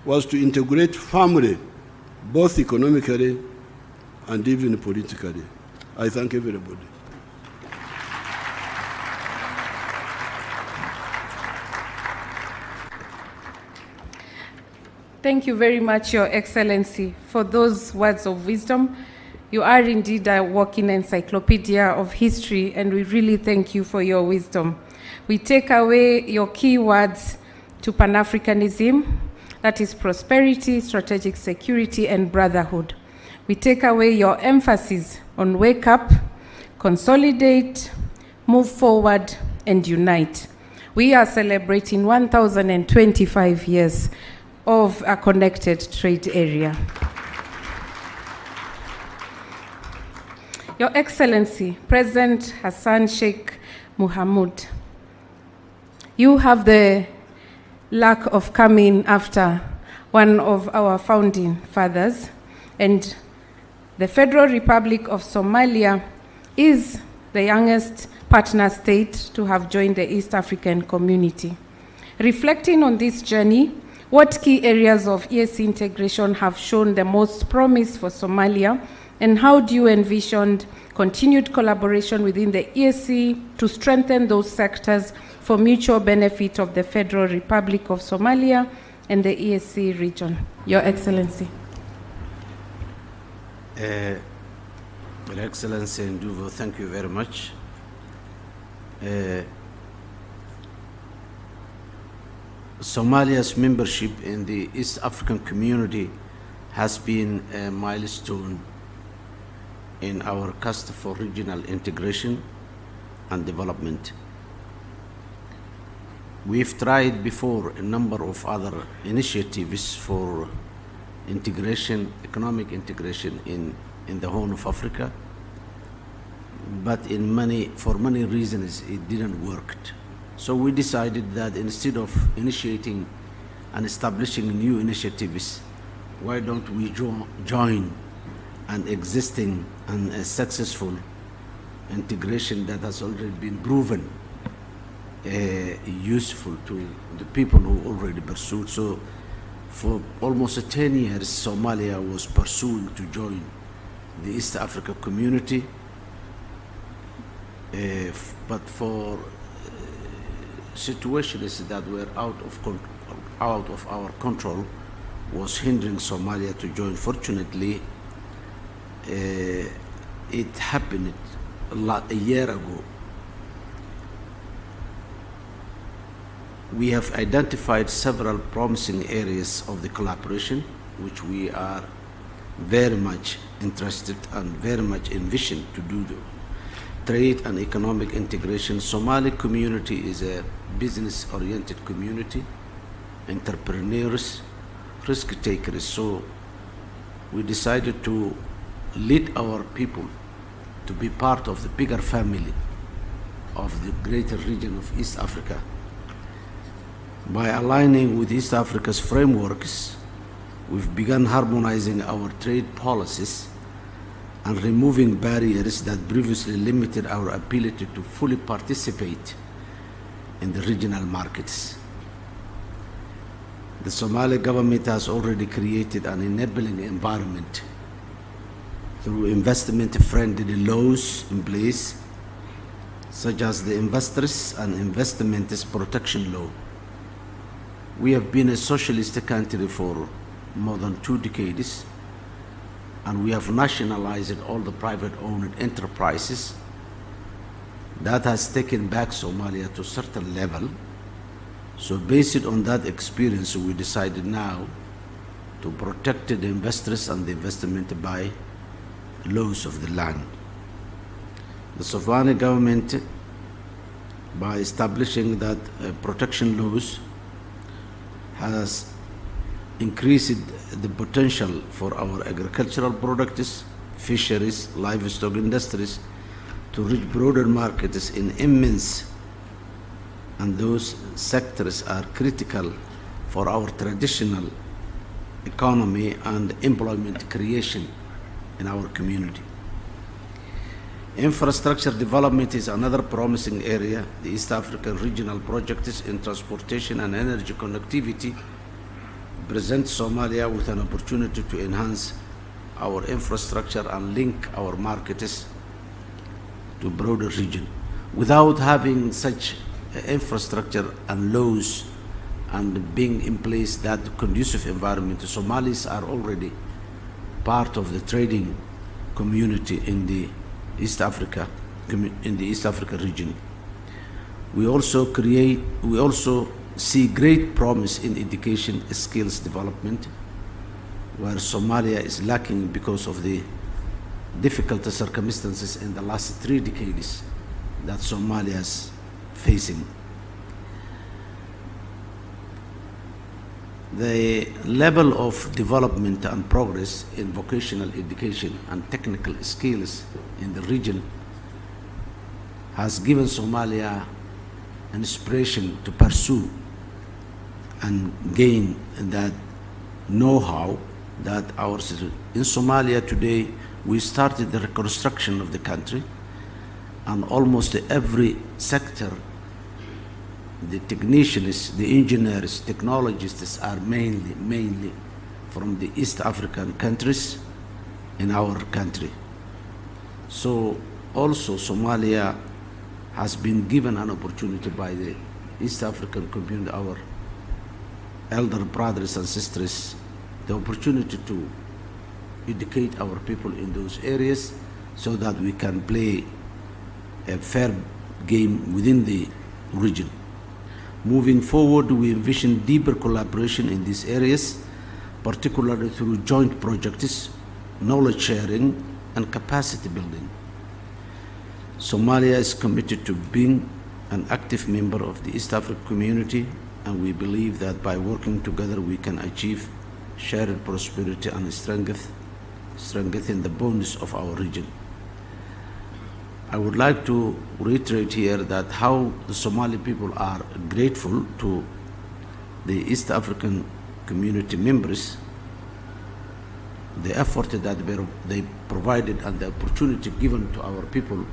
was to integrate family, both economically and even politically? I thank everybody. Thank you very much, Your Excellency, for those words of wisdom. You are indeed a walking encyclopedia of history, and we really thank you for your wisdom. We take away your key words to Pan-Africanism, that is prosperity, strategic security, and brotherhood. we take away your emphasis on wake up, consolidate, move forward, and unite. We are celebrating 1,025 years of a connected trade area. Your Excellency, President Hassan Sheikh Mohamud, you have the luck of coming after one of our founding fathers, and the Federal Republic of Somalia is the youngest partner state to have joined the East African community. Reflecting on this journey, what key areas of EAC integration have shown the most promise for Somalia, and how do you envision continued collaboration within the EAC to strengthen those sectors for mutual benefit of the Federal Republic of Somalia and the EAC region? Your Excellency. Your Excellency Nduvo, thank you very much. Somalia's membership in the East African community has been a milestone in our quest for regional integration and development. We've tried before a number of other initiatives for integration, economic integration in the Horn of Africa, but for many reasons it didn't work. So we decided that instead of initiating and establishing new initiatives, why don't we join an existing and a successful integration that has already been proven useful to the people who already pursued. So for almost 10 years, Somalia was pursuing to join the East Africa community, but for situations that were out of our control was hindering Somalia to join. Fortunately, it happened a year ago. We have identified several promising areas of the collaboration, which we are very much interested and very much envisioned to do. Trade and economic integration. Somali community is a business-oriented community, entrepreneurs, risk takers. So we decided to lead our people to be part of the bigger family of the greater region of East Africa. By aligning with East Africa's frameworks, we've begun harmonizing our trade policies and removing barriers that previously limited our ability to fully participate in the regional markets. The Somali government has already created an enabling environment through investment-friendly laws in place, such as the Investors and Investments Protection Law. We have been a socialist country for more than 2 decades, and we have nationalized all the private-owned enterprises. That has taken back Somalia to a certain level. So based on that experience, we decided now to protect the investors and the investment by laws of the land. The Somali government, by establishing that protection laws, has increased the potential for our agricultural products, fisheries, livestock industries to reach broader markets in immense, and those sectors are critical for our traditional economy and employment creation in our community. Infrastructure development is another promising area. The East African regional projects in transportation and energy connectivity present Somalia with an opportunity to enhance our infrastructure and link our markets to broader region. Without having such infrastructure and laws and being in place that conducive environment, Somalis are already part of the trading community in the East Africa region. We also see great promise in education skills development, where Somalia is lacking because of the difficult circumstances in the last 3 decades that Somalia is facing. The level of development and progress in vocational education and technical skills in the region has given Somalia an inspiration to pursue and gain that know-how that ours is. In Somalia today, we started the reconstruction of the country, and almost every sector, the technicians, the engineers, technologists are mainly from the East African countries in our country. So also Somalia has been given an opportunity by the East African community, our elder brothers and sisters, the opportunity to educate our people in those areas so that we can play a fair game within the region. Moving forward, we envision deeper collaboration in these areas, particularly through joint projects, knowledge sharing, and capacity building. Somalia is committed to being an active member of the East African community, and we believe that by working together we can achieve shared prosperity and strengthen the bonds of our region. I would like to reiterate here that how the Somali people are grateful to the East African community members, the effort that they provided and the opportunity given to our people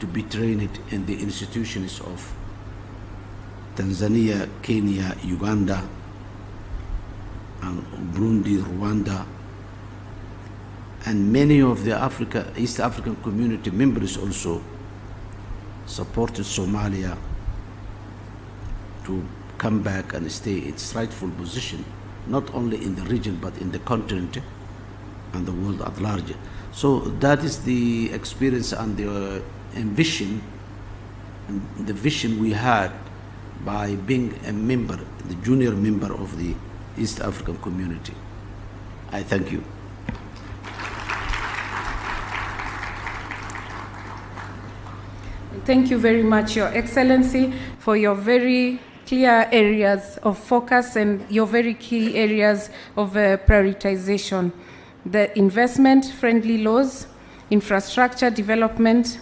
to be trained in the institutions of Tanzania, Kenya, Uganda, and Burundi, Rwanda, and many of the East African community members also supported Somalia to come back and stay in its rightful position, not only in the region but in the continent and the world at large. So that is the experience and the ambition and the vision we had by being a member, the junior member of the East African community. I thank you. Thank you very much, Your Excellency, for your very clear areas of focus and your very key areas of prioritization. The investment-friendly laws, infrastructure development,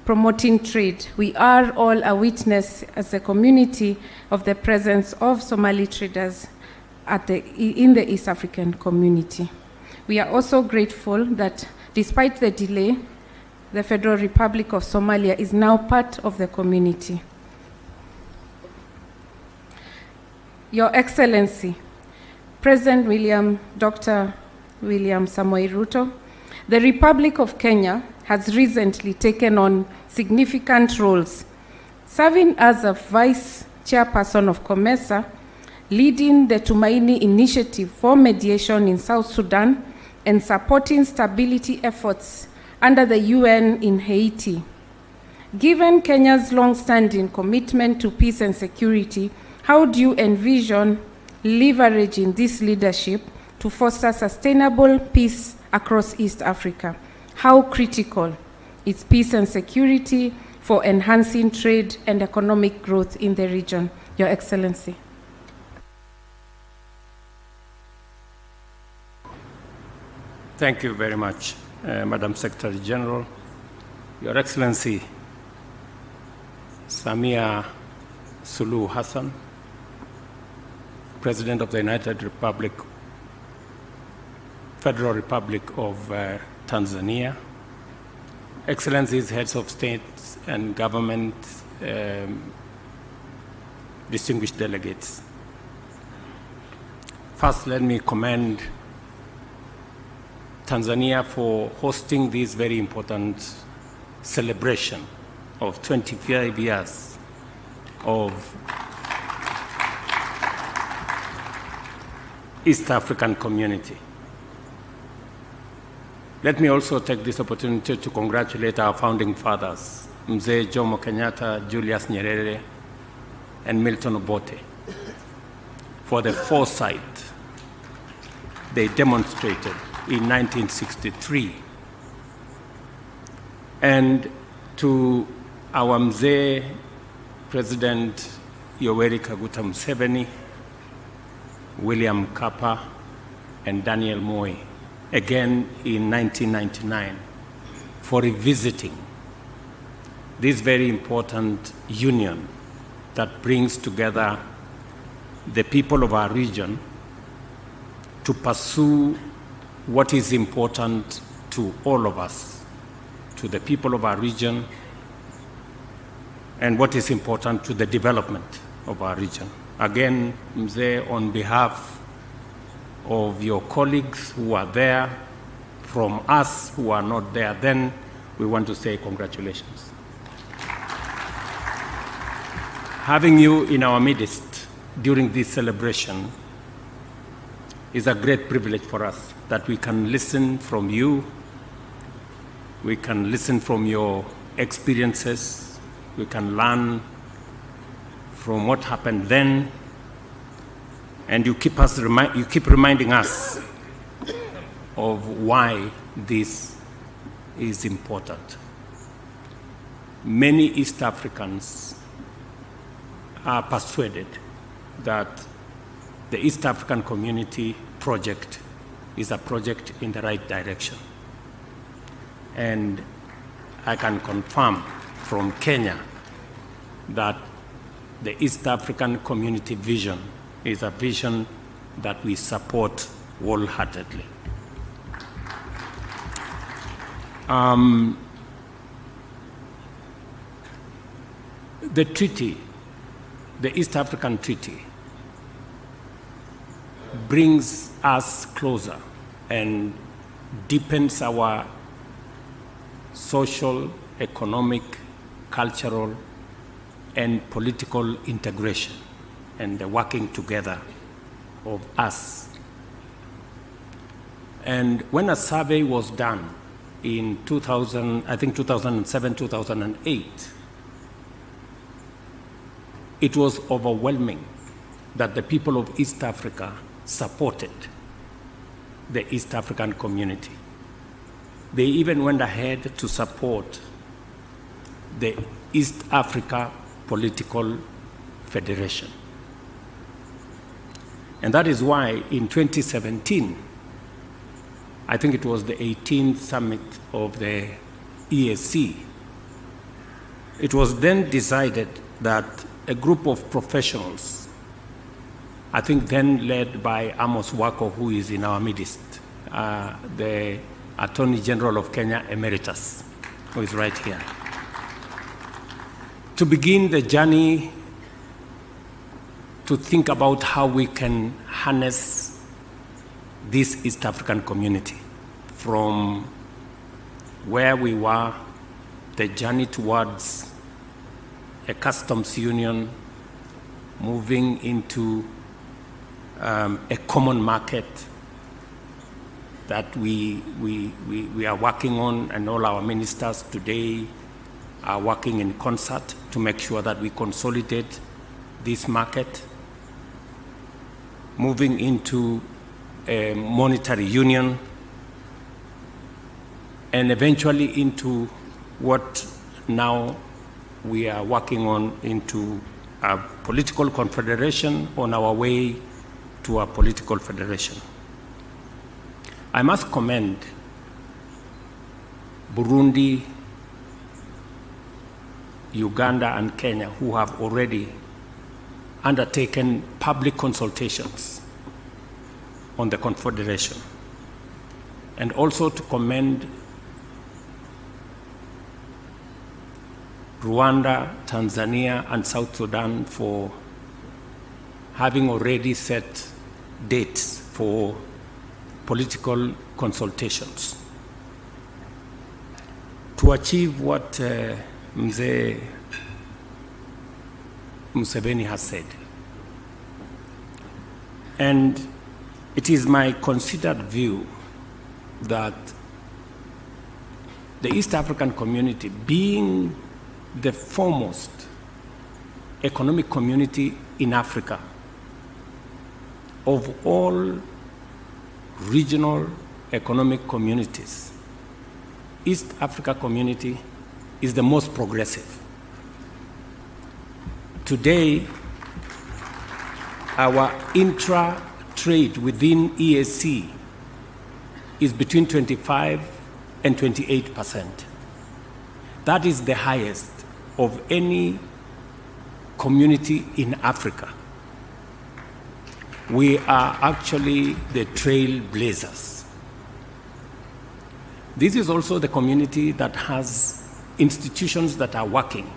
promoting trade. We are all a witness as a community of the presence of Somali traders in the East African community. We are also grateful that despite the delay, the Federal Republic of Somalia is now part of the community. Your Excellency, President Dr. William Samoei Ruto, the Republic of Kenya has recently taken on significant roles, serving as a Vice Chairperson of COMESA, leading the Tumaini Initiative for mediation in South Sudan, and supporting stability efforts under the UN in Haiti. Given Kenya's long-standing commitment to peace and security, how do you envision leveraging this leadership to foster sustainable peace across East Africa? How critical is peace and security for enhancing trade and economic growth in the region? Your Excellency. Thank you very much, Madam Secretary General. Your Excellency, Samia Suluhu Hassan, President of the United Republic, Federal Republic of Tanzania, Excellencies, Heads of State and Government, distinguished delegates. First, let me commend Tanzania for hosting this very important celebration of 25 years of East African community. Let me also take this opportunity to congratulate our founding fathers, Mzee Jomo Kenyatta, Julius Nyerere, and Milton Obote, for the foresight they demonstrated in 1963. And to our Mzee President Yoweri Kaguta Museveni, William Mkapa, and Daniel Moi, again in 1999, for revisiting this very important union that brings together the people of our region to pursue what is important to all of us, to the people of our region, and what is important to the development of our region. Again, Mzee, on behalf of your colleagues who are there, from us who are not there then, we want to say congratulations. Having you in our midst during this celebration is a great privilege for us, that we can listen from you, we can listen from your experiences, we can learn from what happened then, and you keep reminding us of why this is important. Many East Africans are persuaded that the East African Community project is a project in the right direction. And I can confirm from Kenya that the East African Community vision is a vision that we support wholeheartedly. The treaty, the East African Treaty, brings us closer and deepens our social, economic, cultural, and political integration and the working together of us. And when a survey was done in 2007, 2008, it was overwhelming that the people of East Africa supported the East African Community. They even went ahead to support the East Africa Political Federation. And that is why in 2017, I think it was the 18th summit of the EAC, it was then decided that a group of professionals, I think then led by Amos Wako, who is in our midst, the Attorney General of Kenya Emeritus, who is right here, to begin the journey to think about how we can harness this East African community from where we were, the journey towards a customs union, moving into a common market that we are working on, and all our ministers today are working in concert to make sure that we consolidate this market, moving into a monetary union, and eventually into what now we are working on, into a political confederation on our way to a political federation. I must commend Burundi, Uganda, and Kenya, who have already undertaken public consultations on the Confederation, and also to commend Rwanda, Tanzania, and South Sudan for having already set dates for political consultations to achieve what Mzee Museveni has said. And it is my considered view that the East African community, being the foremost economic community in Africa, of all regional economic communities, East Africa community is the most progressive. Today, our intra-trade within EAC is between 25 and 28%. That is the highest of any community in Africa. We are actually the trailblazers. This is also the community that has institutions that are working.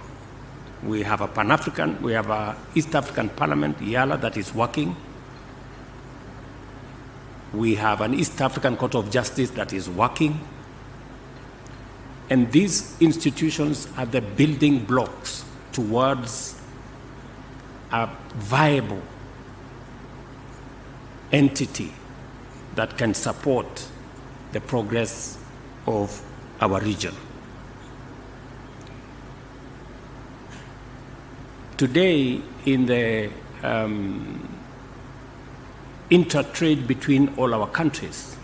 We have a Pan-African, we have a East African Parliament, IALA, that is working. We have an East African Court of Justice that is working. And these institutions are the building blocks towards a viable entity that can support the progress of our region. Today, in the inter-trade between all our countries,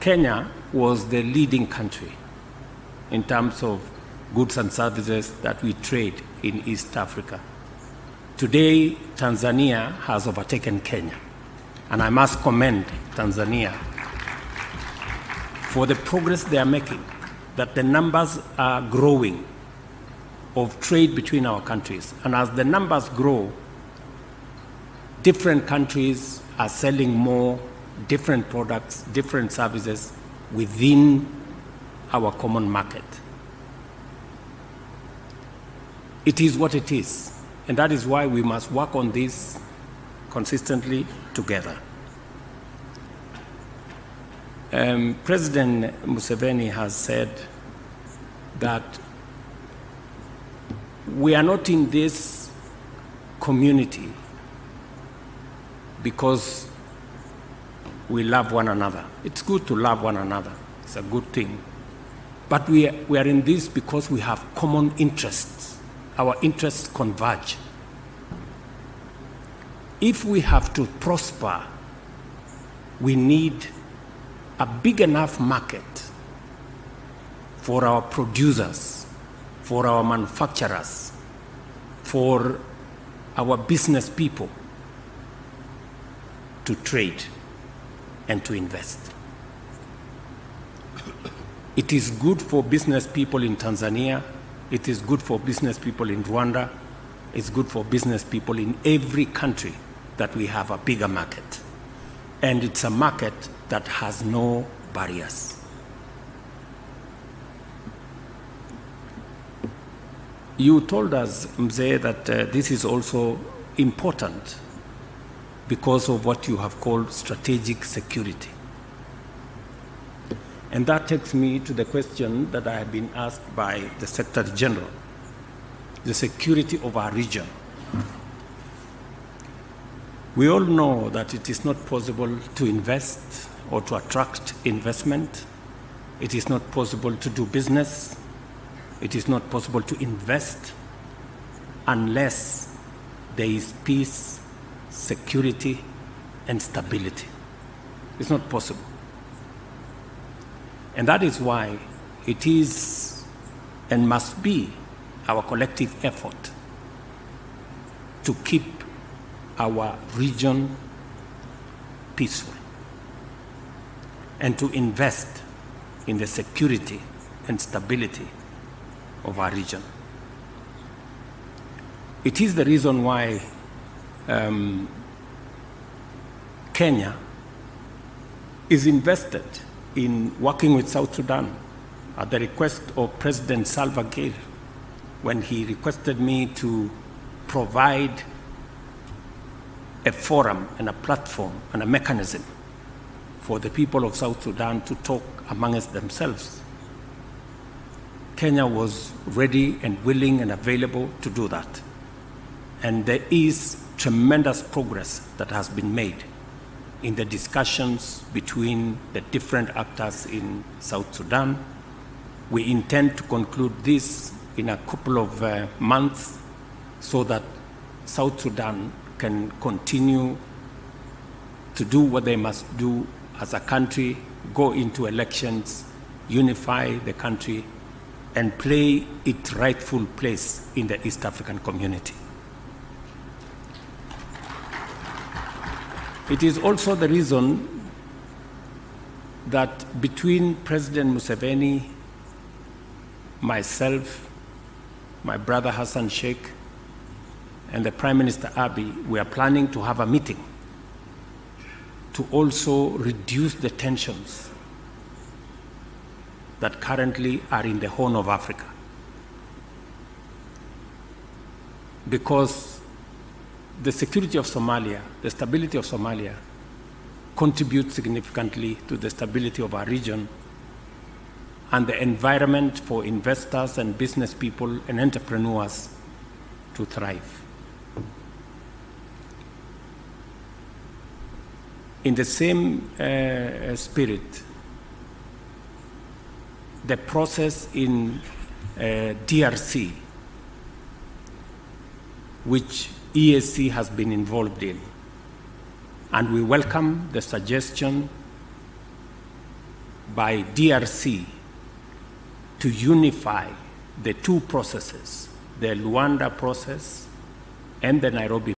Kenya was the leading country in terms of goods and services that we trade in East Africa. Today, Tanzania has overtaken Kenya, and I must commend Tanzania for the progress they are making, that the numbers are growing of trade between our countries. And as the numbers grow, different countries are selling more, different products, different services within our common market. It is what it is, and that is why we must work on this consistently together. President Museven has said that we are not in this community because we love one another. It's good to love one another. It's a good thing. But we are in this because we have common interests. Our interests converge. If we have to prosper, we need a big enough market for our producers, for our manufacturers, for our business people to trade and to invest. It is good for business people in Tanzania. It is good for business people in Rwanda. It's good for business people in every country that we have a bigger market. And it's a market that has no barriers. You told us, Mzee, that this is also important because of what you have called strategic security. And that takes me to the question that I have been asked by the Secretary General, the security of our region. We all know that it is not possible to invest or to attract investment. It is not possible to do business. It is not possible to invest unless there is peace, security, and stability. It's not possible. And that is why it is and must be our collective effort to keep our region peaceful and to invest in the security and stability of our region. It is the reason why Kenya is invested in working with South Sudan at the request of President Salva Kiir, when he requested me to provide a forum and a platform and a mechanism for the people of South Sudan to talk amongst themselves. Kenya was ready and willing and available to do that. And there is tremendous progress that has been made in the discussions between the different actors in South Sudan. We intend to conclude this in a couple of months so that South Sudan can continue to do what they must do as a country, go into elections, unify the country, and play its rightful place in the East African community. It is also the reason that between President Museveni, myself, my brother Hassan Sheikh, and the Prime Minister Abiy, we are planning to have a meeting to also reduce the tensions that currently are in the Horn of Africa. Because the security of Somalia, the stability of Somalia, contributes significantly to the stability of our region and the environment for investors and business people and entrepreneurs to thrive. In the same spirit, the process in DRC, which EAC has been involved in, and we welcome the suggestion by DRC to unify the two processes, the Luanda process and the Nairobi